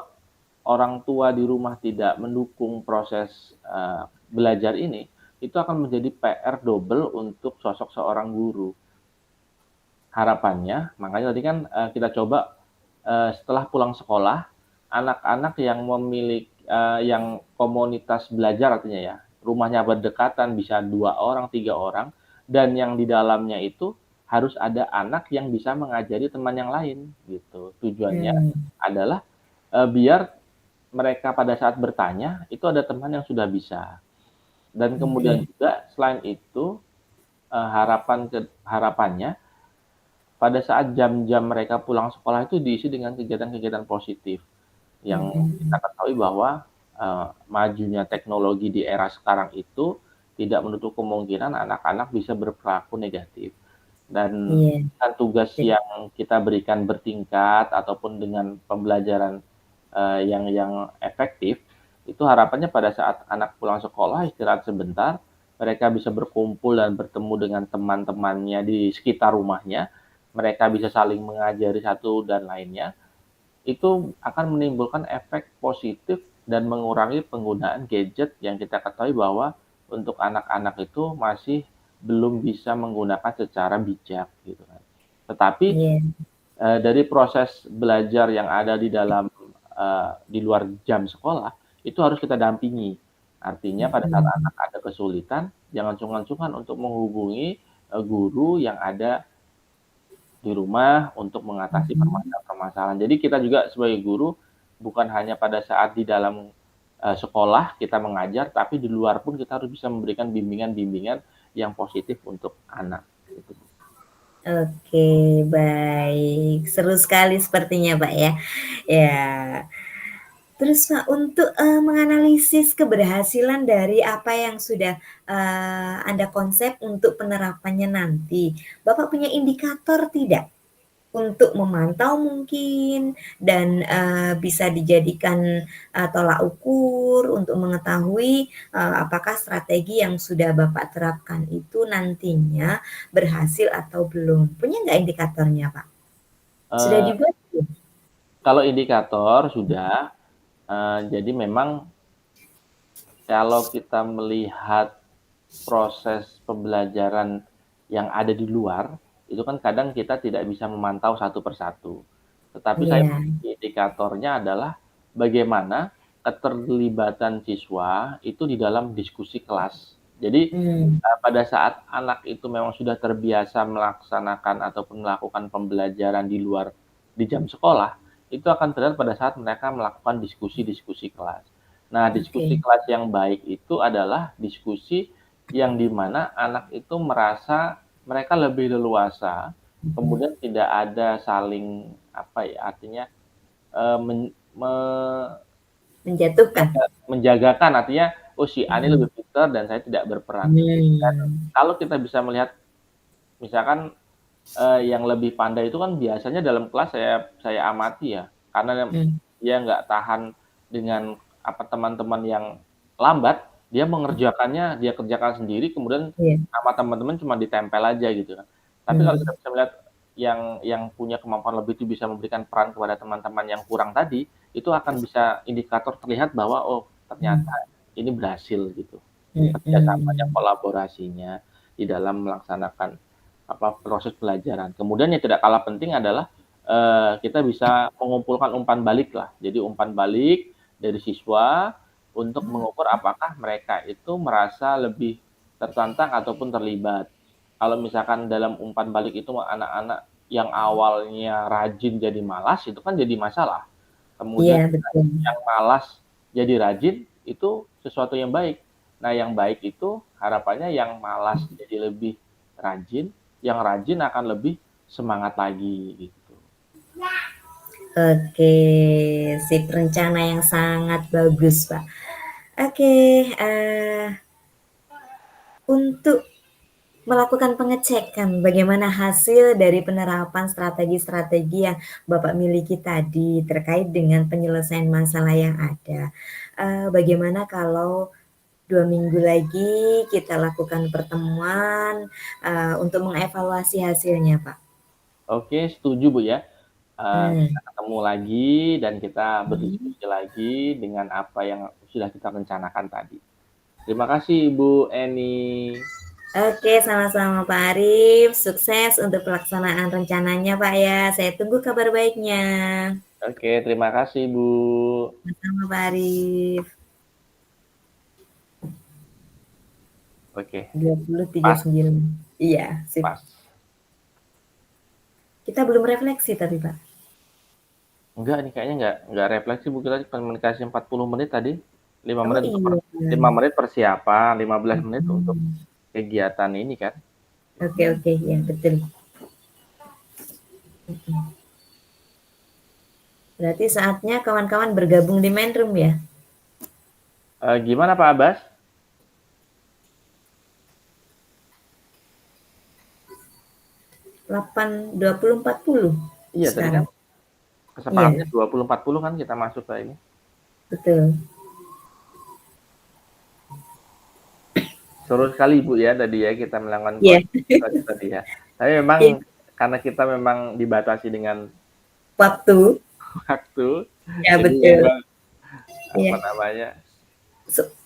orang tua di rumah tidak mendukung proses belajar ini, itu akan menjadi PR double untuk sosok seorang guru. Harapannya, makanya tadi kan kita coba setelah pulang sekolah, anak-anak yang memiliki yang komunitas belajar artinya ya, rumahnya berdekatan bisa 2 orang, 3 orang, dan yang di dalamnya itu harus ada anak yang bisa mengajari teman yang lain gitu. Tujuannya adalah biar mereka pada saat bertanya itu ada teman yang sudah bisa. Dan kemudian juga selain itu harapannya pada saat jam-jam mereka pulang sekolah itu diisi dengan kegiatan-kegiatan positif. Yang kita ketahui bahwa majunya teknologi di era sekarang itu tidak menutup kemungkinan anak-anak bisa berperilaku negatif. dan Iya. tugas yang kita berikan bertingkat ataupun dengan pembelajaran yang efektif, itu harapannya pada saat anak pulang sekolah istirahat sebentar, mereka bisa berkumpul dan bertemu dengan teman-temannya di sekitar rumahnya, mereka bisa saling mengajari satu dan lainnya, itu akan menimbulkan efek positif dan mengurangi penggunaan gadget yang kita ketahui bahwa untuk anak-anak itu masih belum bisa menggunakan secara bijak gitu kan. Tetapi dari proses belajar yang ada di dalam di luar jam sekolah itu harus kita dampingi. Artinya pada saat anak ada kesulitan, jangan sungkan-sungkan untuk menghubungi guru yang ada di rumah untuk mengatasi permasalahan-permasalahan. Jadi kita juga sebagai guru bukan hanya pada saat di dalam sekolah kita mengajar, tapi di luar pun kita harus bisa memberikan bimbingan-bimbingan yang positif untuk anak. Gitu. Oke, baik. Seru sekali sepertinya, Pak ya. Ya. Terus Pak, untuk menganalisis keberhasilan dari apa yang sudah Anda konsep untuk penerapannya nanti, Bapak punya indikator tidak? Untuk memantau mungkin dan bisa dijadikan tolak ukur untuk mengetahui apakah strategi yang sudah Bapak terapkan itu nantinya berhasil atau belum. Punya nggak indikatornya, Pak? Sudah dibuat belum? Kalau indikator sudah, jadi memang kalau kita melihat proses pembelajaran yang ada di luar, itu kan kadang kita tidak bisa memantau satu persatu. Tetapi saya indikatornya adalah bagaimana keterlibatan siswa itu di dalam diskusi kelas. Jadi pada saat anak itu memang sudah terbiasa melaksanakan ataupun melakukan pembelajaran di luar di jam sekolah, itu akan terlihat pada saat mereka melakukan diskusi-diskusi kelas. Nah, diskusi kelas yang baik itu adalah diskusi yang dimana anak itu merasa mereka lebih leluasa, kemudian tidak ada saling artinya menjagakan, artinya si A ini lebih pintar dan saya tidak berperan. Dan kalau kita bisa melihat, misalkan yang lebih pandai itu kan biasanya dalam kelas saya amati ya, karena dia nggak tahan dengan teman-teman yang lambat, dia mengerjakannya, dia kerjakan sendiri, kemudian sama teman-teman cuma ditempel aja gitu kan. Tapi kalau kita bisa melihat yang punya kemampuan lebih itu bisa memberikan peran kepada teman-teman yang kurang tadi, itu akan bisa indikator terlihat bahwa ternyata ini berhasil gitu. Kerjasamanya, kolaborasinya di dalam melaksanakan proses pelajaran. Kemudian yang tidak kalah penting adalah kita bisa mengumpulkan umpan balik lah. Jadi umpan balik dari siswa untuk mengukur apakah mereka itu merasa lebih tertantang ataupun terlibat. Kalau misalkan dalam umpan balik itu anak-anak yang awalnya rajin jadi malas, itu kan jadi masalah. Kemudian yang malas jadi rajin, itu sesuatu yang baik. Nah, yang baik itu harapannya yang malas jadi lebih rajin, yang rajin akan lebih semangat lagi gitu. Oke, sip, rencana yang sangat bagus, Pak. Oke, untuk melakukan pengecekan bagaimana hasil dari penerapan strategi-strategi yang Bapak miliki tadi terkait dengan penyelesaian masalah yang ada. Bagaimana kalau 2 minggu lagi kita lakukan pertemuan untuk mengevaluasi hasilnya, Pak? Oke, setuju Bu ya. Kita ketemu lagi dan kita berdiskusi lagi dengan apa yang sudah kita rencanakan tadi. Terima kasih Ibu Eni. Oke, sama-sama Pak Arif. Sukses untuk pelaksanaan rencananya Pak ya. Saya tunggu kabar baiknya. Oke, terima kasih Bu. Sama-sama Pak Arif. Oke. 2039. Iya, sip. Pas. Kita belum refleksi tapi Pak. Enggak, nih kayaknya enggak refleksi Bu, kita komunikasi 40 menit tadi. 5 menit iya. 5 menit persiapan, 15 menit untuk kegiatan ini kan. Oke, ya betul. Berarti saatnya kawan-kawan bergabung di main room ya? Gimana Pak Abbas? 20-40 Iya tadi kan sekarang. kesepakamnya 20-40 kan kita masuk ke ini. Betul. Seru sekali Ibu ya tadi ya kita melakukan Iya. koordinasi tadi ya. Tapi memang Iya. karena kita memang dibatasi dengan Waktu. jadi Ya betul. memang Iya. apa namanya?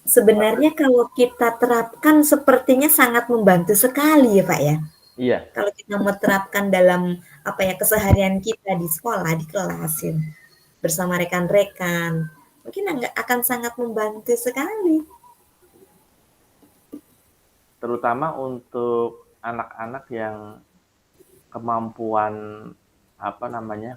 Sebenarnya kalau kita terapkan sepertinya sangat membantu sekali ya Pak ya. Iya. Kalau kita mau terapkan dalam keseharian kita di sekolah, di kelas ya, bersama rekan-rekan, mungkin akan sangat membantu sekali. Terutama untuk anak-anak yang kemampuan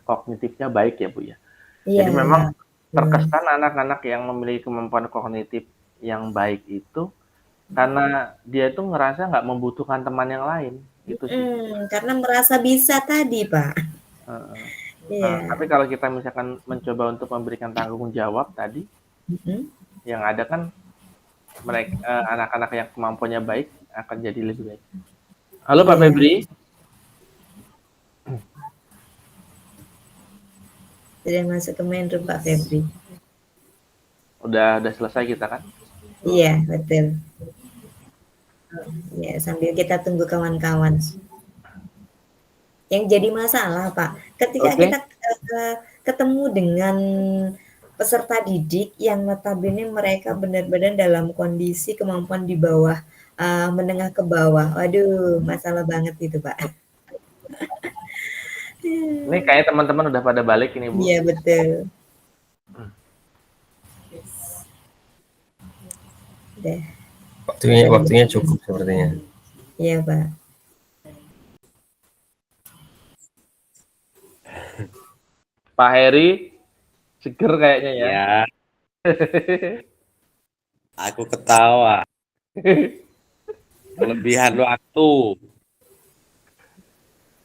kognitifnya baik ya Bu ya. Iya. Jadi memang terkesan anak-anak yang memiliki kemampuan kognitif yang baik itu karena dia itu ngerasa nggak membutuhkan teman yang lain gitu sih. Karena merasa bisa tadi Pak. Nah, tapi kalau kita misalkan mencoba untuk memberikan tanggung jawab tadi, yang ada kan mereka anak-anak yang kemampuannya baik akan jadi lebih baik. Halo Pak Febri. Sudah masuk ke main room Pak Febri. Udah selesai kita kan? Iya, betul. Ya, sambil kita tunggu kawan-kawan. Yang jadi masalah, Pak, ketika kita ketemu dengan peserta didik yang notabene mereka benar-benar dalam kondisi kemampuan di bawah, menengah ke bawah. Waduh, masalah banget itu, Pak. Ini kayak teman-teman udah pada balik ini, Bu. Iya, betul. Udah. Waktunya cukup sepertinya. Iya, Pak. Pak Heri seger kayaknya ya. Ya. Aku ketawa. Kelebihan waktu.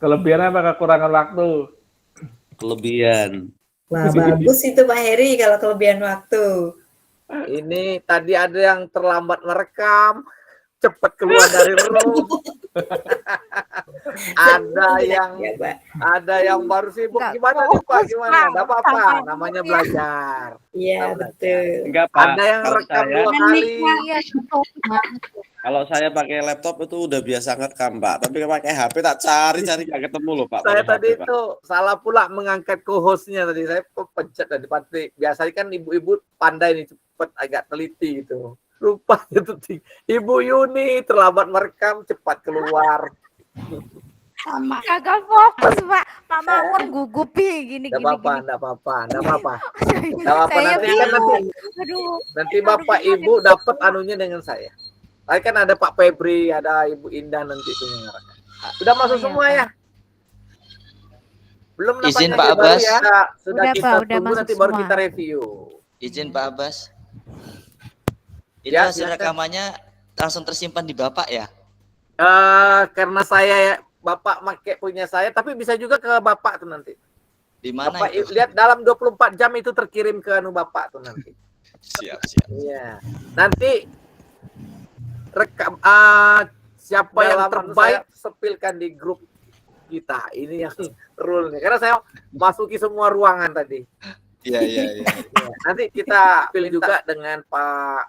Kelebihan apa kekurangan waktu? Kelebihan. Wah, bagus itu Pak Heri kalau kelebihan waktu. Ini tadi ada yang terlambat merekam, cepat keluar dari room. ada yang baru sibuk. Gimana nih Pak? Gimana? Enggak apa-apa, namanya belajar. Iya, betul. Enggak, Pak. Ada yang rekam 2 kali. Kalau saya pakai laptop itu udah biasa ngerekam, Pak. Tapi pakai HP tak cari nggak ketemu loh, Pak. Saya pakai tadi HP, Pak. itu salah pula mengangkat co-hostnya tadi. Saya pencet tadi pasti. Biasanya kan ibu-ibu pandai nih, cepat agak teliti gitu. Rupanya tuh Ibu Yuni terlambat merekam, cepat keluar. Sama. Kagak fokus, Pak. Pak Mawar gugupi gini. Enggak apa-apa. Saya Nanti Bapak Ibu dapat anunya dengan saya. Tadi kan ada Pak Febri, ada Ibu Indah nanti penyelenggarakan. Sudah masuk semua ya? Belum Izin nampaknya Pak baru Abbas. ya. Sudah Udah, kita Pak, udah tunggu masuk nanti baru semua. kita review. Izin Pak Abbas. Itu Ya, hasil silakan. rekamannya langsung tersimpan di Bapak ya? Karena saya Bapak pakai punya saya, tapi bisa juga ke Bapak tuh nanti. Di mana Bapak itu? lihat dalam 24 jam itu terkirim ke anu Bapak tuh nanti. Siap. Iya. Nanti rekam siapa yang terbaik sepilkan di grup kita. Ini yang rule-nya. Karena saya masuki semua ruangan tadi. Iya. Ya, nanti kita pilih juga dengan Pak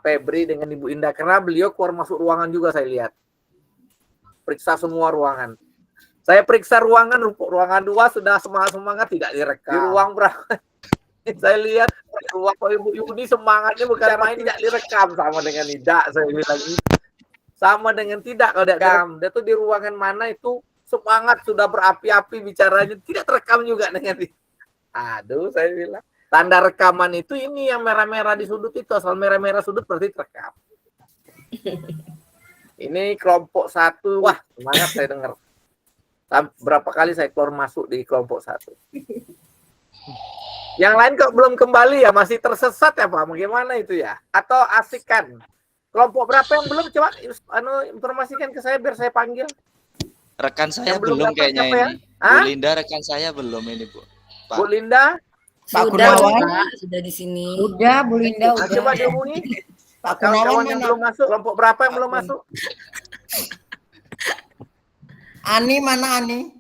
Febri dengan Ibu Indah karena beliau keluar masuk ruangan juga saya lihat. Periksa semua ruangan. Saya periksa ruangan 2 sudah semangat tidak direkam. Di ruang berapa? Saya lihat ruang Ibu Yuni semangatnya bukan main, tidak direkam, sama dengan tidak saya bilang. Sama dengan tidak kalau tidak direkam. Dia tuh di ruangan mana itu semangat sudah berapi-api bicaranya, tidak terekam juga dengan dia. Aduh, saya bilang. Tanda rekaman itu ini yang merah-merah di sudut itu, asal merah-merah sudut berarti terekam. Ini kelompok 1, wah semangat saya dengar. Berapa kali saya keluar masuk di kelompok 1. Yang lain kok belum kembali ya, masih tersesat ya Pak, bagaimana itu ya? Atau asik kan? Kelompok berapa yang belum? Coba informasikan ke saya biar saya panggil. Rekan saya Yang belum belum dapat kayaknya siapa ya? ini. Hah? Bu Linda rekan saya belum ini, Bu. Pak. Bu Linda? Pak Gunawan sudah di sini. Udah, Bu Linda udah. Coba dihubungi. Pak Gunawan Kawan-kawan yang belum masuk, kelompok berapa yang belum masuk? Ani mana Ani?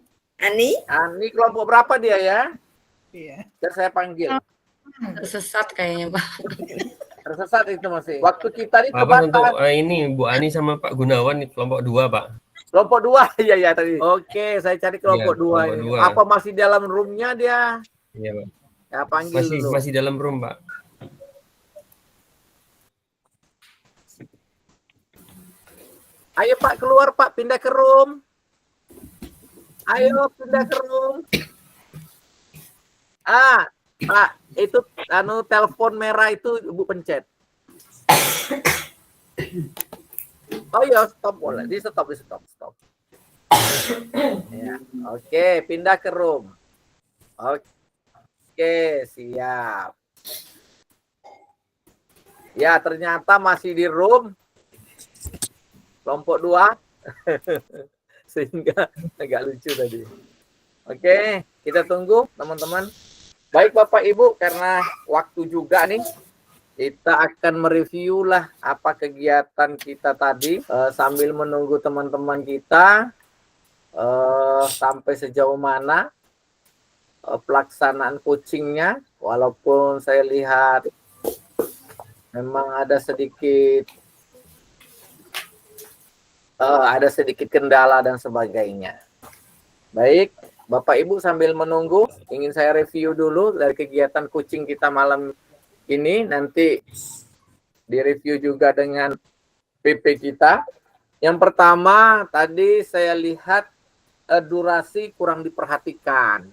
Ani kelompok berapa dia ya? Iya. Biar saya panggil. Tersesat kayaknya, Pak. Tersesat itu masih. Waktu kita ini Apa untuk terbatas. ini Bu Ani sama Pak Gunawan di kelompok 2, Pak? Kelompok 2 ya tadi. Oke, saya cari kelompok 2 kelompok ini. 2. Apa masih dalam roomnya dia? Iya, Pak. Ya panggil dulu. Masih dalam room, Pak. Ayo Pak keluar Pak, pindah ke room. Ayo pindah ke room. Pak, itu telepon merah itu Ibu pencet. Oh iya, stop boleh. Di stop. Ya, oke, pindah ke room. Oke, siap. Ya, ternyata masih di room kelompok 2. Sehingga agak lucu tadi. Oke, kita tunggu teman-teman. Baik Bapak Ibu, karena waktu juga nih, kita akan mereview lah apa kegiatan kita tadi sambil menunggu teman-teman kita sampai sejauh mana pelaksanaan coachingnya. Walaupun saya lihat memang ada sedikit kendala dan sebagainya. Baik, Bapak Ibu sambil menunggu, ingin saya review dulu dari kegiatan coaching kita malam ini. Nanti direview juga dengan PP kita. Yang pertama, tadi saya lihat durasi kurang diperhatikan.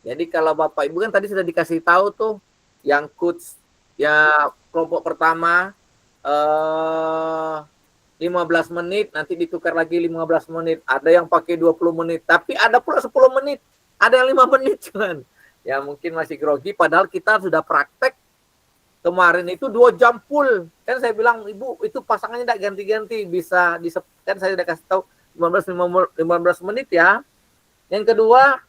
Jadi kalau Bapak Ibu kan tadi sudah dikasih tahu tuh, yang coach ya kelompok pertama 15 menit, nanti ditukar lagi 15 menit. Ada yang pakai 20 menit, tapi ada pula 10 menit. Ada yang 5 menit cuman. Ya mungkin masih grogi, padahal kita sudah praktek kemarin itu 2 jam full. Kan saya bilang, Ibu, itu pasangannya tidak ganti-ganti. Bisa, kan saya sudah kasih tahu 15 menit ya. Yang kedua,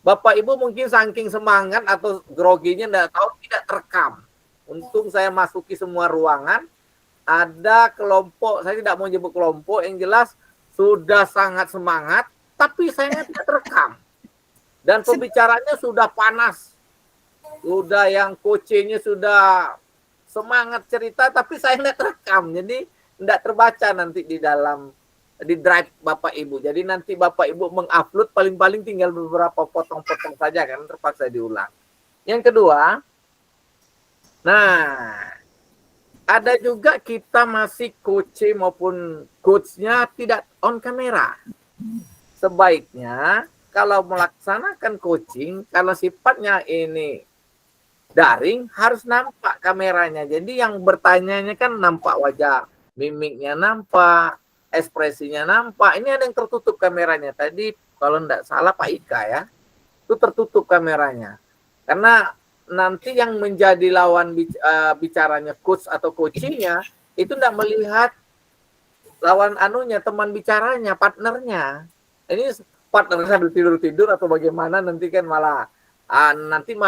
Bapak Ibu mungkin saking semangat atau groginya tidak terekam. Untung saya masuki semua ruangan. Ada kelompok, saya tidak mau nyebut kelompok, yang jelas sudah sangat semangat, tapi saya tidak terekam. Dan pembicaranya sudah panas. Sudah yang coachingnya sudah semangat cerita, tapi saya tidak terekam. Jadi tidak terbaca nanti di drive Bapak Ibu. Jadi nanti Bapak Ibu mengupload paling-paling tinggal beberapa potong-potong saja, kan terpaksa diulang. Yang kedua, ada juga kita masih coaching maupun coachnya tidak on kamera. Sebaiknya kalau melaksanakan coaching, kalau sifatnya ini daring, harus nampak kameranya. Jadi yang bertanyanya kan nampak wajah, mimiknya nampak, ekspresinya nampak. Ini ada yang tertutup kameranya. Tadi kalau tidak salah Pak Ika ya, itu tertutup kameranya. Karena nanti yang menjadi lawan bicaranya coach atau coachingnya itu tidak melihat lawan teman bicaranya, partnernya. Ini partnernya sambil tidur atau bagaimana, nanti kan malah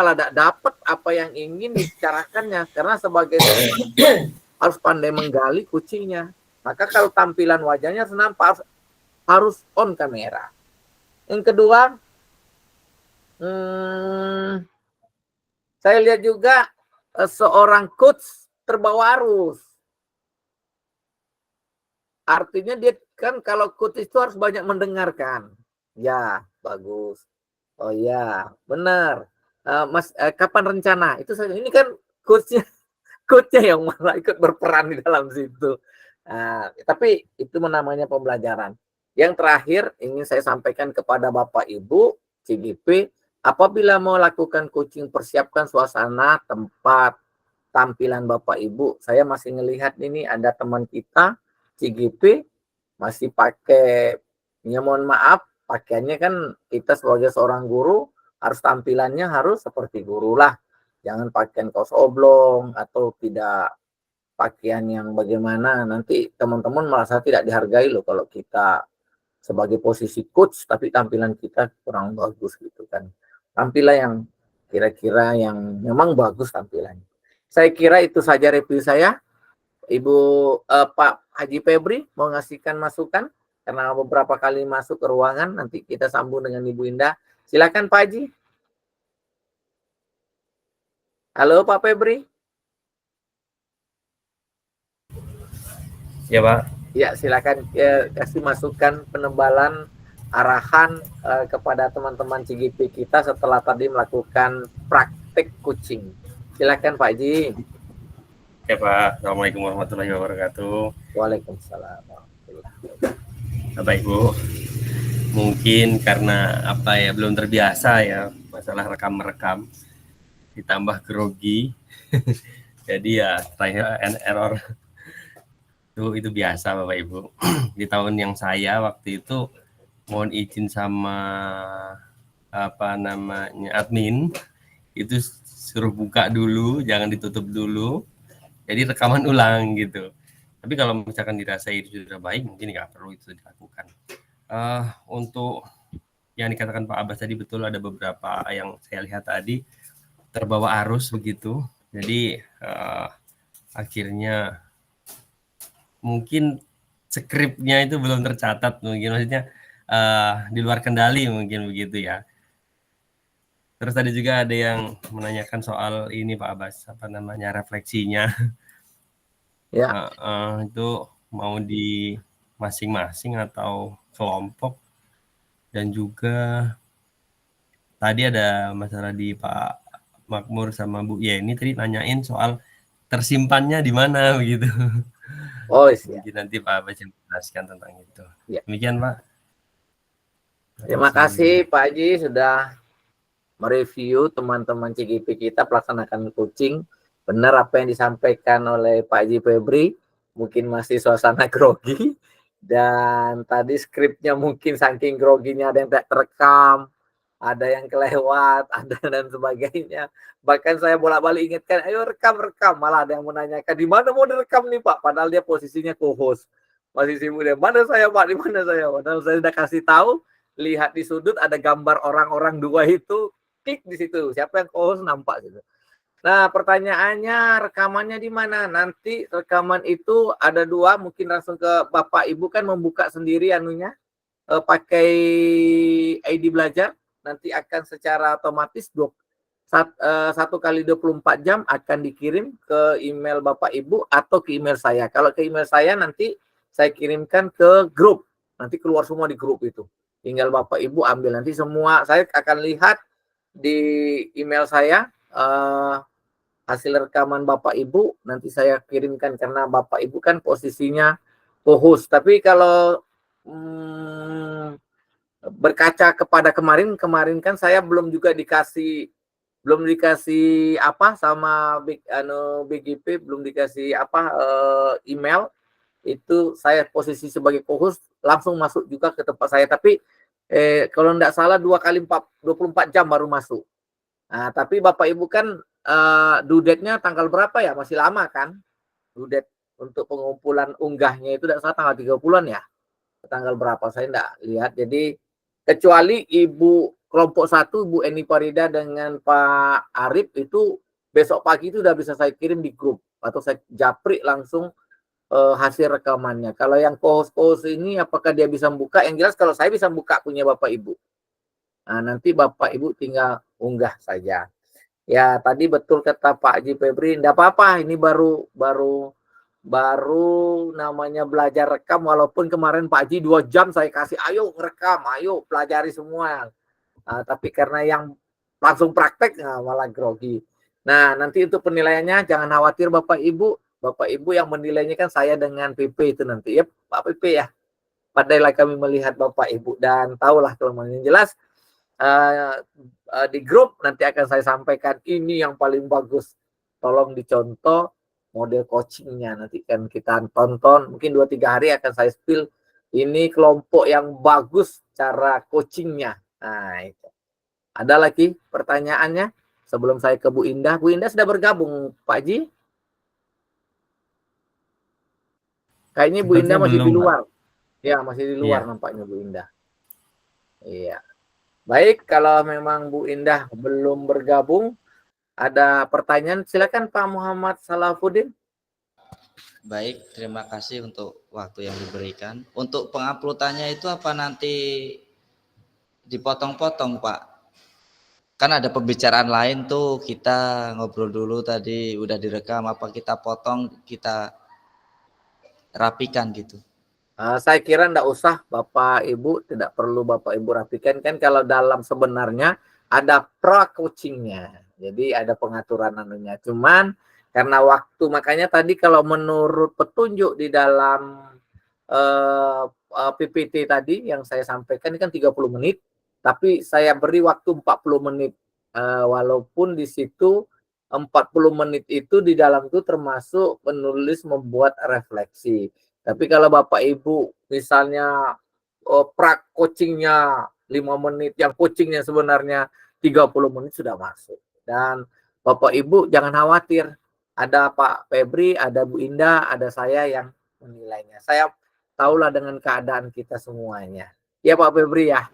tidak dapat apa yang ingin dibicarakannya, karena sebagai harus pandai menggali coachingnya. Maka kalau tampilan wajahnya nampak, harus on kamera. Yang kedua, saya lihat juga seorang coach terbawa arus. Artinya dia kan kalau coach itu harus banyak mendengarkan. Ya, bagus. Oh ya, benar. Mas, kapan rencana? Itu saya, ini kan coachnya yang malah ikut berperan di dalam situ. Tapi itu namanya pembelajaran. Yang terakhir ingin saya sampaikan kepada Bapak Ibu CGP, apabila mau lakukan coaching, persiapkan suasana, tempat, tampilan Bapak Ibu. Saya masih melihat ini ada teman kita, CGP, masih pakai, ya mohon maaf, pakaiannya kan kita sebagai seorang guru, harus tampilannya harus seperti guru lah. Jangan pakaian kaos oblong, atau tidak pakaian yang bagaimana. Nanti teman-teman merasa tidak dihargai loh kalau kita sebagai posisi coach, tapi tampilan kita kurang bagus gitu kan. Tampilan yang kira-kira yang memang bagus tampilannya. Saya kira itu saja review saya. Ibu Pak Haji Febri mau ngasihkan masukan? karena beberapa kali masuk ke ruangan. Nanti kita sambung dengan Ibu Indah. Silakan Pak Haji. Halo Pak Febri. Ya Pak. Ya, silakan kasih masukan penebalan arahan kepada teman-teman CGP kita setelah tadi melakukan praktek coaching. Silakan Pak Haji. Ya Pak. Assalamualaikum warahmatullahi wabarakatuh. Waalaikumsalam. Bapak Ibu, mungkin karena apa ya, belum terbiasa ya masalah rekam-rekam, ditambah grogi, jadi ya trial and error itu biasa Bapak Ibu. Di tahun yang saya waktu itu mohon izin sama apa namanya admin, itu suruh buka dulu, jangan ditutup dulu, jadi rekaman ulang gitu. Tapi kalau misalkan dirasa itu sudah baik, mungkin nggak perlu itu dilakukan. Untuk yang dikatakan Pak Abbas tadi, betul ada beberapa yang saya lihat tadi terbawa arus begitu. Jadi akhirnya mungkin skripnya itu belum tercatat, mungkin maksudnya di luar kendali mungkin begitu ya. Terus tadi juga ada yang menanyakan soal ini Pak Abbas, apa namanya, refleksinya. Ya. Itu mau di masing-masing atau kelompok, dan juga tadi ada masalah di Pak Makmur sama Bu Yeni tadi nanyain soal tersimpannya di mana begitu. Oh iya. Mungkin nanti Pak Abbas jelaskan tentang itu. Ya. Demikian Pak. Terima kasih Pak Haji sudah mereview teman-teman CGP kita pelaksanakan coaching. Benar apa yang disampaikan oleh Pak Haji Febri, mungkin masih suasana grogi, dan tadi skripnya mungkin saking groginya ada yang tak terekam, ada yang kelewat, ada dan sebagainya. Bahkan saya bolak-balik ingatkan, ayo rekam, malah ada yang menanyakan, di mana mau direkam nih Pak, padahal dia posisinya co-host. Masih sibuk dia, mana saya Pak, di mana saya? Padahal saya sudah kasih tahu, lihat di sudut ada gambar orang-orang dua itu, klik di situ, siapa yang co-host nampak gitu. Nah, pertanyaannya rekamannya di mana? Nanti rekaman itu ada dua, mungkin langsung ke Bapak Ibu kan membuka sendiri anunya, pakai ID belajar, nanti akan secara otomatis 1 kali 24 jam akan dikirim ke email Bapak Ibu atau ke email saya. Kalau ke email saya nanti saya kirimkan ke grup, nanti keluar semua di grup itu. Tinggal Bapak Ibu ambil, nanti semua saya akan lihat di email saya, hasil rekaman Bapak Ibu nanti saya kirimkan, karena Bapak Ibu kan posisinya co-host. Tapi kalau berkaca kepada kemarin kan saya belum dikasih apa sama BGP, belum dikasih apa email. Itu saya posisi sebagai co-host langsung masuk juga ke tempat saya, tapi kalau tidak salah 2 kali 24 jam baru masuk. Nah, tapi Bapak Ibu kan due date-nya tanggal berapa ya? Masih lama kan? Due date untuk pengumpulan unggahnya itu tidak salah tanggal 30-an ya? Tanggal berapa? Saya tidak lihat. Jadi kecuali Ibu kelompok 1, Bu Eni Farida dengan Pak Arif itu besok pagi itu sudah bisa saya kirim di grup atau saya japri langsung hasil rekamannya. Kalau yang co-host ini apakah dia bisa membuka? Yang jelas kalau saya bisa membuka punya Bapak Ibu. Nah, nanti Bapak Ibu tinggal unggah saja. Ya, tadi betul kata Pak Haji Febri, enggak apa-apa, ini baru namanya belajar rekam, walaupun kemarin Pak Haji 2 jam saya kasih, ayo rekam, ayo pelajari semua. Tapi karena yang langsung praktek, malah grogi. Nah, nanti untuk penilaiannya jangan khawatir Bapak Ibu yang menilainya kan saya dengan PP itu nanti ya, Pak PP ya. Pandailah kami melihat Bapak Ibu dan tahulah kelemahan yang jelas. Di grup nanti akan saya sampaikan ini yang paling bagus, tolong dicontoh model coachingnya, nanti kan kita tonton, mungkin 2-3 hari akan saya spill ini kelompok yang bagus cara coachingnya. Nah itu ada lagi pertanyaannya sebelum saya ke Bu Indah. Bu Indah sudah bergabung Pak Haji? Kayaknya Bu Indah masih di luar. Ya, masih di luar nampaknya Bu Indah. Iya. Baik, kalau memang Bu Indah belum bergabung, ada pertanyaan, silakan Pak Muhammad Salafuddin. Baik, terima kasih untuk waktu yang diberikan. Untuk penguploadannya itu apa nanti dipotong-potong, Pak? Kan ada pembicaraan lain tuh, kita ngobrol dulu tadi udah direkam, apa kita potong, kita rapikan gitu. Saya kira enggak usah Bapak Ibu, tidak perlu Bapak Ibu rapikan, kan kalau dalam sebenarnya ada pra-coachingnya. Jadi ada pengaturan anunya. Cuman karena waktu, makanya tadi kalau menurut petunjuk di dalam PPT tadi yang saya sampaikan ini kan 30 menit, tapi saya beri waktu 40 menit. Walaupun di situ 40 menit itu di dalam itu termasuk menulis, membuat refleksi. Tapi kalau Bapak Ibu misalnya prak coachingnya 5 menit, yang coachingnya sebenarnya 30 menit sudah masuk. Dan Bapak Ibu jangan khawatir, ada Pak Febri, ada Bu Indah, ada saya yang menilainya. Saya tahulah dengan keadaan kita semuanya. Ya Pak Febri ya.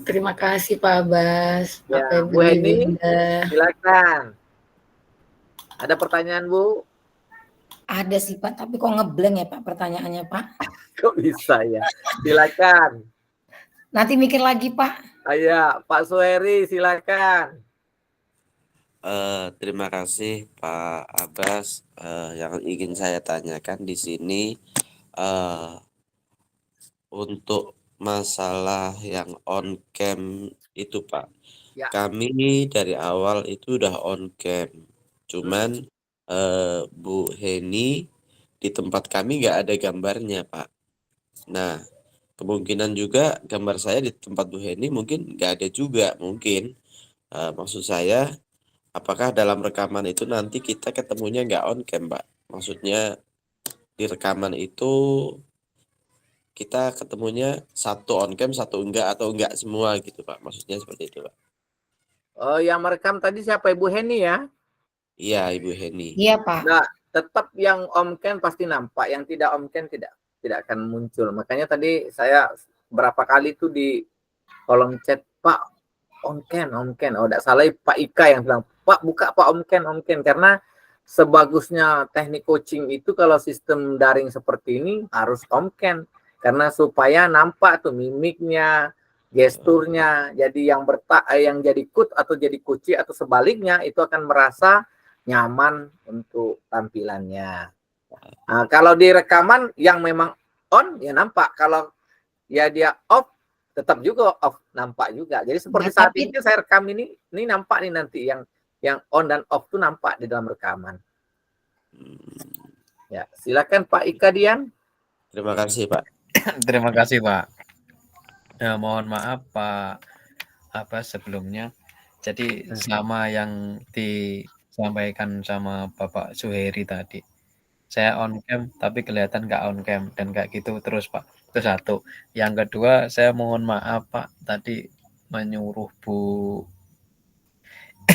Terima kasih Pak Abbas. Ya, Pak Febri, Bu Heni, Bunda. silakan. Ada pertanyaan Bu? Ada sih Pak, tapi kok ngeblank ya Pak pertanyaannya Pak? Kok bisa ya? Silakan. Nanti mikir lagi Pak. Iya, Pak Suheri silakan. Terima kasih Pak Abbas. Yang ingin saya tanyakan di sini untuk masalah yang on cam itu Pak. Ya. Kami dari awal itu udah on cam. Cuman Bu Heni di tempat kami nggak ada gambarnya Pak. Nah, kemungkinan juga gambar saya di tempat Bu Heni mungkin nggak ada juga mungkin. Maksud saya, apakah dalam rekaman itu nanti kita ketemunya nggak on cam Pak? Maksudnya di rekaman itu kita ketemunya satu on cam, satu enggak, atau enggak semua gitu Pak? Maksudnya seperti itu Pak. Oh, yang merekam tadi siapa? Ibu Heni ya? Iya, Ibu Heni. Iya Pak. Nah, tetap yang on cam pasti nampak, yang tidak on cam tidak akan muncul. Makanya tadi saya berapa kali tuh di kolom chat, Pak on cam. Oh, tidak salah Pak Ika yang bilang, Pak buka Pak on cam. Karena sebagusnya teknik coaching itu kalau sistem daring seperti ini harus on cam. Karena supaya nampak tuh mimiknya, gesturnya. Jadi yang jadi coach atau jadi coach atau sebaliknya itu akan merasa nyaman untuk tampilannya. Nah, kalau di rekaman yang memang on ya nampak, kalau ya dia off tetap juga off, nampak juga. Jadi seperti saat ini saya rekam ini nampak nih nanti yang on dan off tuh nampak di dalam rekaman. Ya, silakan Pak Ika Dian. Terima kasih Pak. Terima kasih Pak. Mohon maaf Pak Abbas sebelumnya. Jadi sama yang disampaikan sama Bapak Suheri tadi. Saya on cam tapi kelihatan nggak on cam dan nggak gitu terus Pak. Itu satu. Yang kedua, saya mohon maaf Pak tadi menyuruh Bu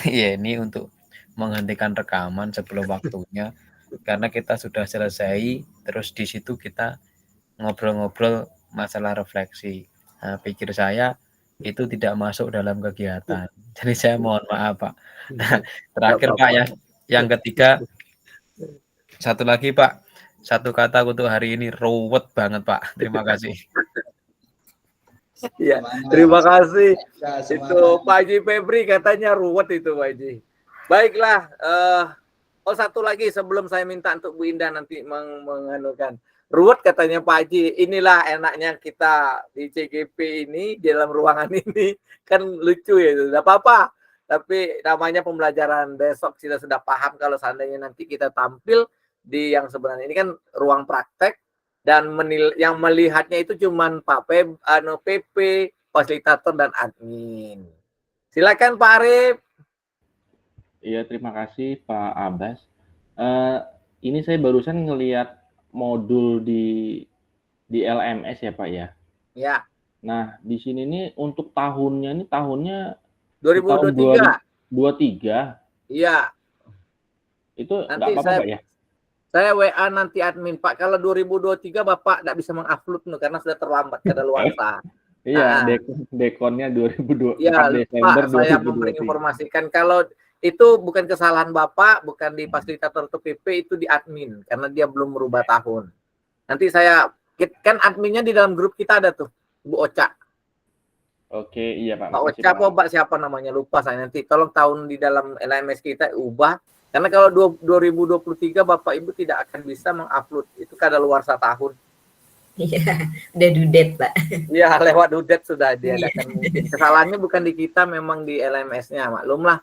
Yeni untuk menghentikan rekaman sebelum waktunya karena kita sudah selesai, terus di situ kita ngobrol-ngobrol masalah refleksi. Nah, pikir saya itu tidak masuk dalam kegiatan. Jadi saya mohon maaf Pak. Nah, terakhir Pak ya, yang ketiga, satu lagi Pak, satu kata untuk hari ini, ruwet banget Pak. Terima kasih. Ya, terima kasih. Itu Pak Haji Febri katanya ruwet itu Pak Haji. Baiklah, satu lagi sebelum saya minta untuk Bu Indah nanti menganukan. Ruwet katanya Pak Haji, inilah enaknya kita di CGP ini, di dalam ruangan ini, kan lucu ya, tidak apa-apa. Tapi namanya pembelajaran, besok kita sudah paham kalau seandainya nanti kita tampil di yang sebenarnya ini kan ruang praktek, dan yang melihatnya itu cuman Pak PP, fasilitator, dan admin. Silakan Pak Arif. Iya, terima kasih Pak Abbas. Ini saya barusan ngelihat modul di LMS ya Pak ya. Ya. Nah di sini nih untuk tahunnya 2023. 23. Iya. Itu nanti nggak apa-apa Pak ya? Saya WA nanti admin Pak. Kalau 2023 Bapak tidak bisa mengupload karena sudah terlambat kadaluarsa. Iya, dekonnya 2024 ya, Desember Pak, saya 2023. menginformasikan kalau itu bukan kesalahan Bapak, bukan di fasilitator atau PP, itu di admin karena dia belum merubah tahun. Nanti saya kan adminnya di dalam grup kita ada tuh, Bu Oca. Oke, iya Pak. Pak Makasih, Oca Pak. apa Mbak siapa namanya, lupa saya, nanti tolong tahun di dalam LMS kita ubah. Karena kalau 2023 Bapak Ibu tidak akan bisa mengupload, itu kadaluarsa tahun. Iya, udah dudet, Pak. Iya, lewat dudet sudah diadakan. Kesalahannya bukan di kita, memang di LMS-nya, maklumlah,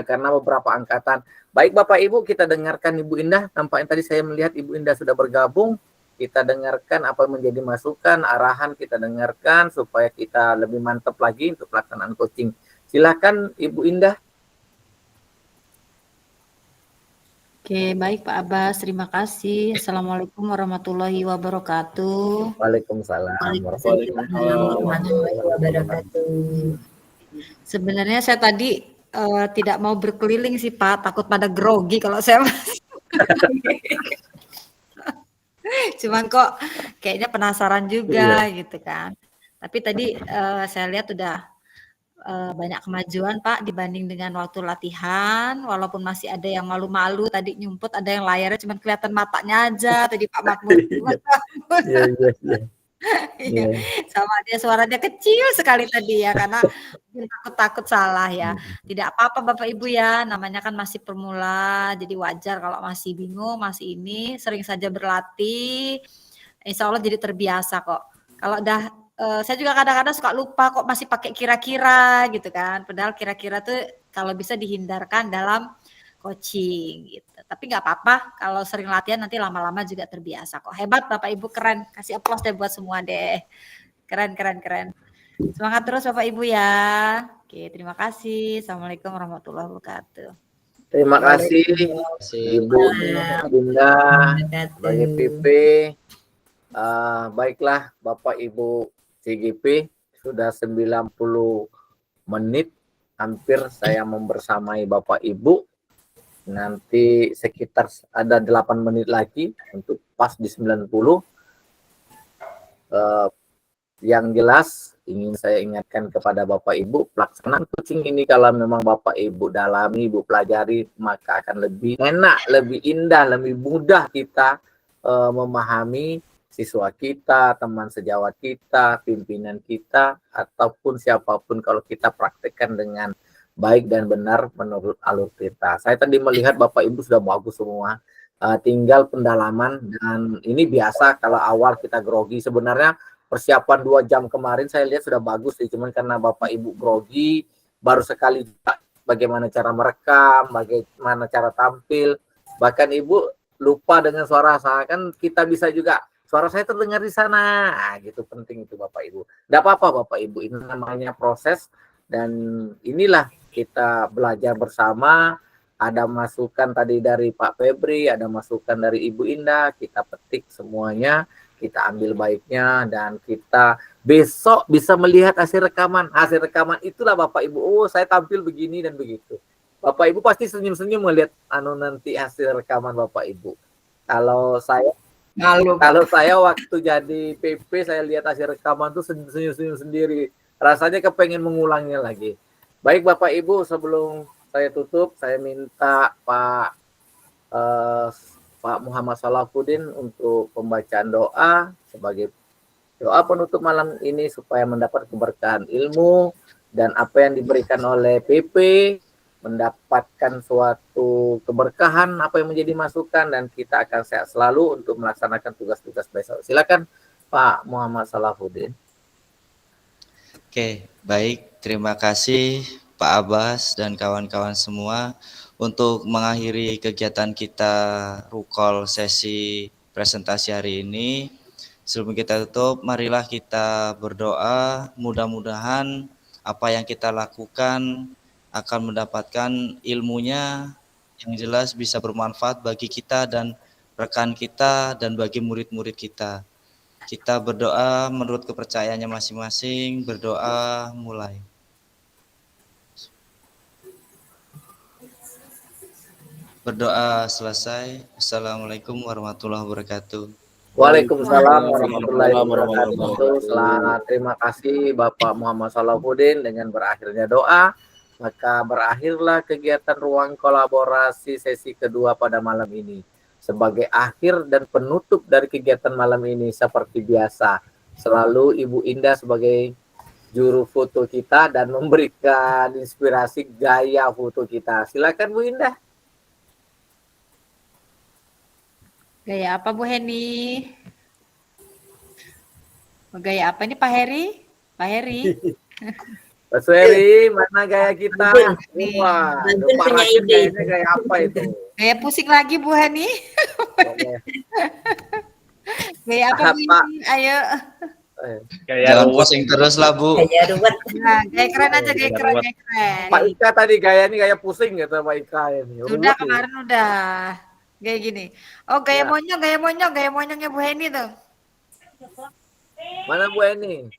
karena beberapa angkatan. Baik Bapak Ibu, kita dengarkan Ibu Indah. Tampaknya tadi saya melihat Ibu Indah sudah bergabung. Kita dengarkan apa menjadi masukan, arahan kita dengarkan supaya kita lebih mantap lagi untuk pelaksanaan coaching. Silakan Ibu Indah. Oke, baik Pak Abbas, terima kasih. Assalamualaikum warahmatullahi wabarakatuh. Waalaikumsalam warahmatullahi wabarakatuh. Sebenarnya saya tadi tidak mau berkeliling sih Pak, takut pada grogi kalau saya masuk. Cuman kok kayaknya penasaran juga gitu kan. Tapi tadi saya lihat udah banyak kemajuan Pak dibanding dengan waktu latihan, walaupun masih ada yang malu-malu tadi nyumput, ada yang layarnya cuma kelihatan matanya aja tadi Pak Makmur. Iya, sama dia suaranya kecil sekali tadi ya, karena takut salah ya. Tidak apa-apa Bapak Ibu ya, namanya kan masih pemula, jadi wajar kalau masih bingung, masih ini, sering saja berlatih, insya Allah jadi terbiasa kok. Kalau udah saya juga kadang-kadang suka lupa kok masih pakai kira-kira gitu kan. Padahal kira-kira tuh kalau bisa dihindarkan dalam coaching gitu. Tapi nggak apa-apa kalau sering latihan nanti lama-lama juga terbiasa kok. Hebat Bapak Ibu, keren. Kasih aplaus deh buat semua deh. Keren. Semangat terus Bapak Ibu ya. Oke, terima kasih. Assalamualaikum warahmatullahi wabarakatuh. Terima kasih Ibu Bunda sebagai PP. Baiklah Bapak Ibu CGP, sudah 90 menit hampir saya membersamai Bapak Ibu. Nanti sekitar ada 8 menit lagi untuk pas di 90. Yang jelas ingin saya ingatkan kepada Bapak Ibu, pelaksanaan coaching ini kalau memang Bapak Ibu dalami, Ibu pelajari, maka akan lebih enak, lebih indah, lebih mudah kita memahami siswa kita, teman sejawat kita, pimpinan kita, ataupun siapapun kalau kita praktekkan dengan baik dan benar menurut alur kita. Saya tadi melihat Bapak Ibu sudah bagus semua, tinggal pendalaman, dan ini biasa kalau awal kita grogi. Sebenarnya persiapan 2 jam kemarin saya lihat sudah bagus sih, cuman karena Bapak Ibu grogi, baru sekali bagaimana cara merekam, bagaimana cara tampil, bahkan Ibu lupa dengan suara saya, kan kita bisa juga suara saya terdengar di sana, gitu, penting itu Bapak Ibu. Tidak apa-apa Bapak Ibu, ini namanya proses, dan inilah kita belajar bersama. Ada masukan tadi dari Pak Febri, ada masukan dari Ibu Indah, kita petik semuanya, kita ambil baiknya, dan kita besok bisa melihat hasil rekaman. Hasil rekaman itulah Bapak Ibu, oh saya tampil begini dan begitu. Bapak Ibu pasti senyum-senyum melihat nanti hasil rekaman Bapak Ibu. Kalau saya waktu jadi PP, saya lihat hasil rekaman tuh senyum-senyum sendiri. Rasanya kepengen mengulangnya lagi. Baik Bapak Ibu, sebelum saya tutup, saya minta Pak Muhammad Salahuddin untuk pembacaan doa sebagai doa penutup malam ini supaya mendapat keberkahan ilmu dan apa yang diberikan oleh PP, mendapatkan suatu keberkahan apa yang menjadi masukan, dan kita akan sehat selalu untuk melaksanakan tugas-tugas besok. Silakan Pak Muhammad Salahuddin. Oke, baik. Terima kasih Pak Abbas dan kawan-kawan semua untuk mengakhiri kegiatan kita Rukol sesi presentasi hari ini. Sebelum kita tutup, marilah kita berdoa, mudah-mudahan apa yang kita lakukan akan mendapatkan ilmunya yang jelas bisa bermanfaat bagi kita dan rekan kita dan bagi murid-murid kita. Kita berdoa menurut kepercayaannya masing-masing. Berdoa mulai. Berdoa selesai. Assalamualaikum warahmatullahi wabarakatuh. Waalaikumsalam warahmatullahi wabarakatuh. Selamat terima kasih Bapak Muhammad Salahuddin dengan berakhirnya doa. Maka berakhirlah kegiatan ruang kolaborasi sesi kedua pada malam ini. Sebagai akhir dan penutup dari kegiatan malam ini, seperti biasa, selalu Ibu Indah sebagai juru foto kita dan memberikan inspirasi gaya foto kita. Silakan Bu Indah. Gaya apa Bu Heni? Gaya apa ini Pak Heri? Pak Heri? Pak Suheri, mana gaya kita? Nih. Wah, Bantuin lupa punya lagi ide. gayanya gaya apa itu? Gaya pusing lagi Bu Heni? Gaya apa Bu Pak. ini? Ayo. Jangan pusing terus lah Bu. Gaya ruwet. Nah, gaya keren aja, gaya keren, gaya keren. Pak Ika tadi gaya ini gaya pusing gitu Pak Ika ini. Udah Ruwet kemarin udah. Kayak gini. Oh, gaya monyong, gaya monyongnya Bu Heni tuh. Mana Bu Eni?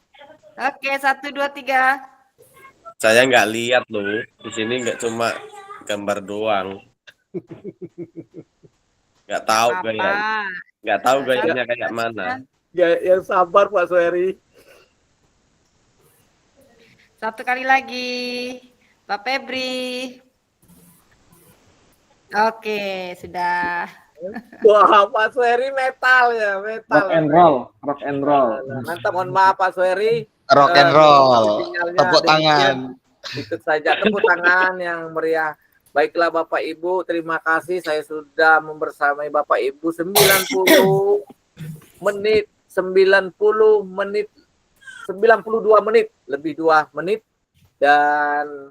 Oke, 1, 2, 3. Saya nggak lihat loh. Di sini nggak cuma gambar doang. Nggak tahu gayanya. Nggak tahu gayanya kayak mana. Gaya yang sabar Pak Suheri. Satu kali lagi. Pak Febri. Oke, sudah. Wah, Pak Suheri metal ya, metal. Rock and roll. Mantap, mohon maaf Pak Suheri. Rock and roll. Sinyalnya Tepuk demikian. tangan. Ikut saja tepuk tangan yang meriah. Baiklah Bapak Ibu, terima kasih saya sudah membersamai Bapak Ibu 90 menit, 92 menit, lebih 2 menit. Dan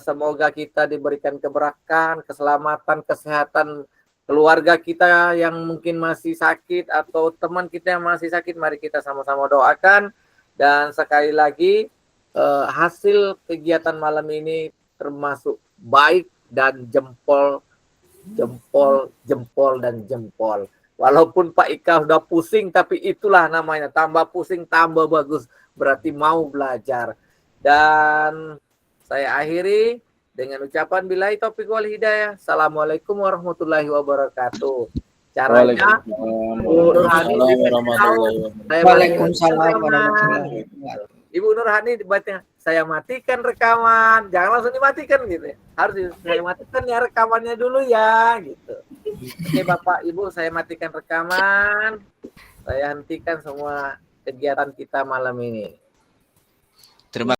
semoga kita diberikan keberkahan, keselamatan, kesehatan keluarga kita yang mungkin masih sakit atau teman kita yang masih sakit. Mari kita sama-sama doakan. Dan sekali lagi hasil kegiatan malam ini termasuk baik dan jempol. Walaupun Pak Ika sudah pusing, tapi itulah namanya, tambah pusing tambah bagus, berarti mau belajar. Dan saya akhiri dengan ucapan billahi taufiq wal hidayah. Assalamualaikum warahmatullahi wabarakatuh. Caranya Bu Nurhani Waalaikumsalam warahmatullahi wabarakatuh. Ibu Nurhani dibaca, saya matikan rekaman, jangan langsung dimatikan gitu ya. Harus saya matikan ya rekamannya dulu ya gitu. Oke Bapak Ibu, saya matikan rekaman. Saya hentikan semua kegiatan kita malam ini. Terima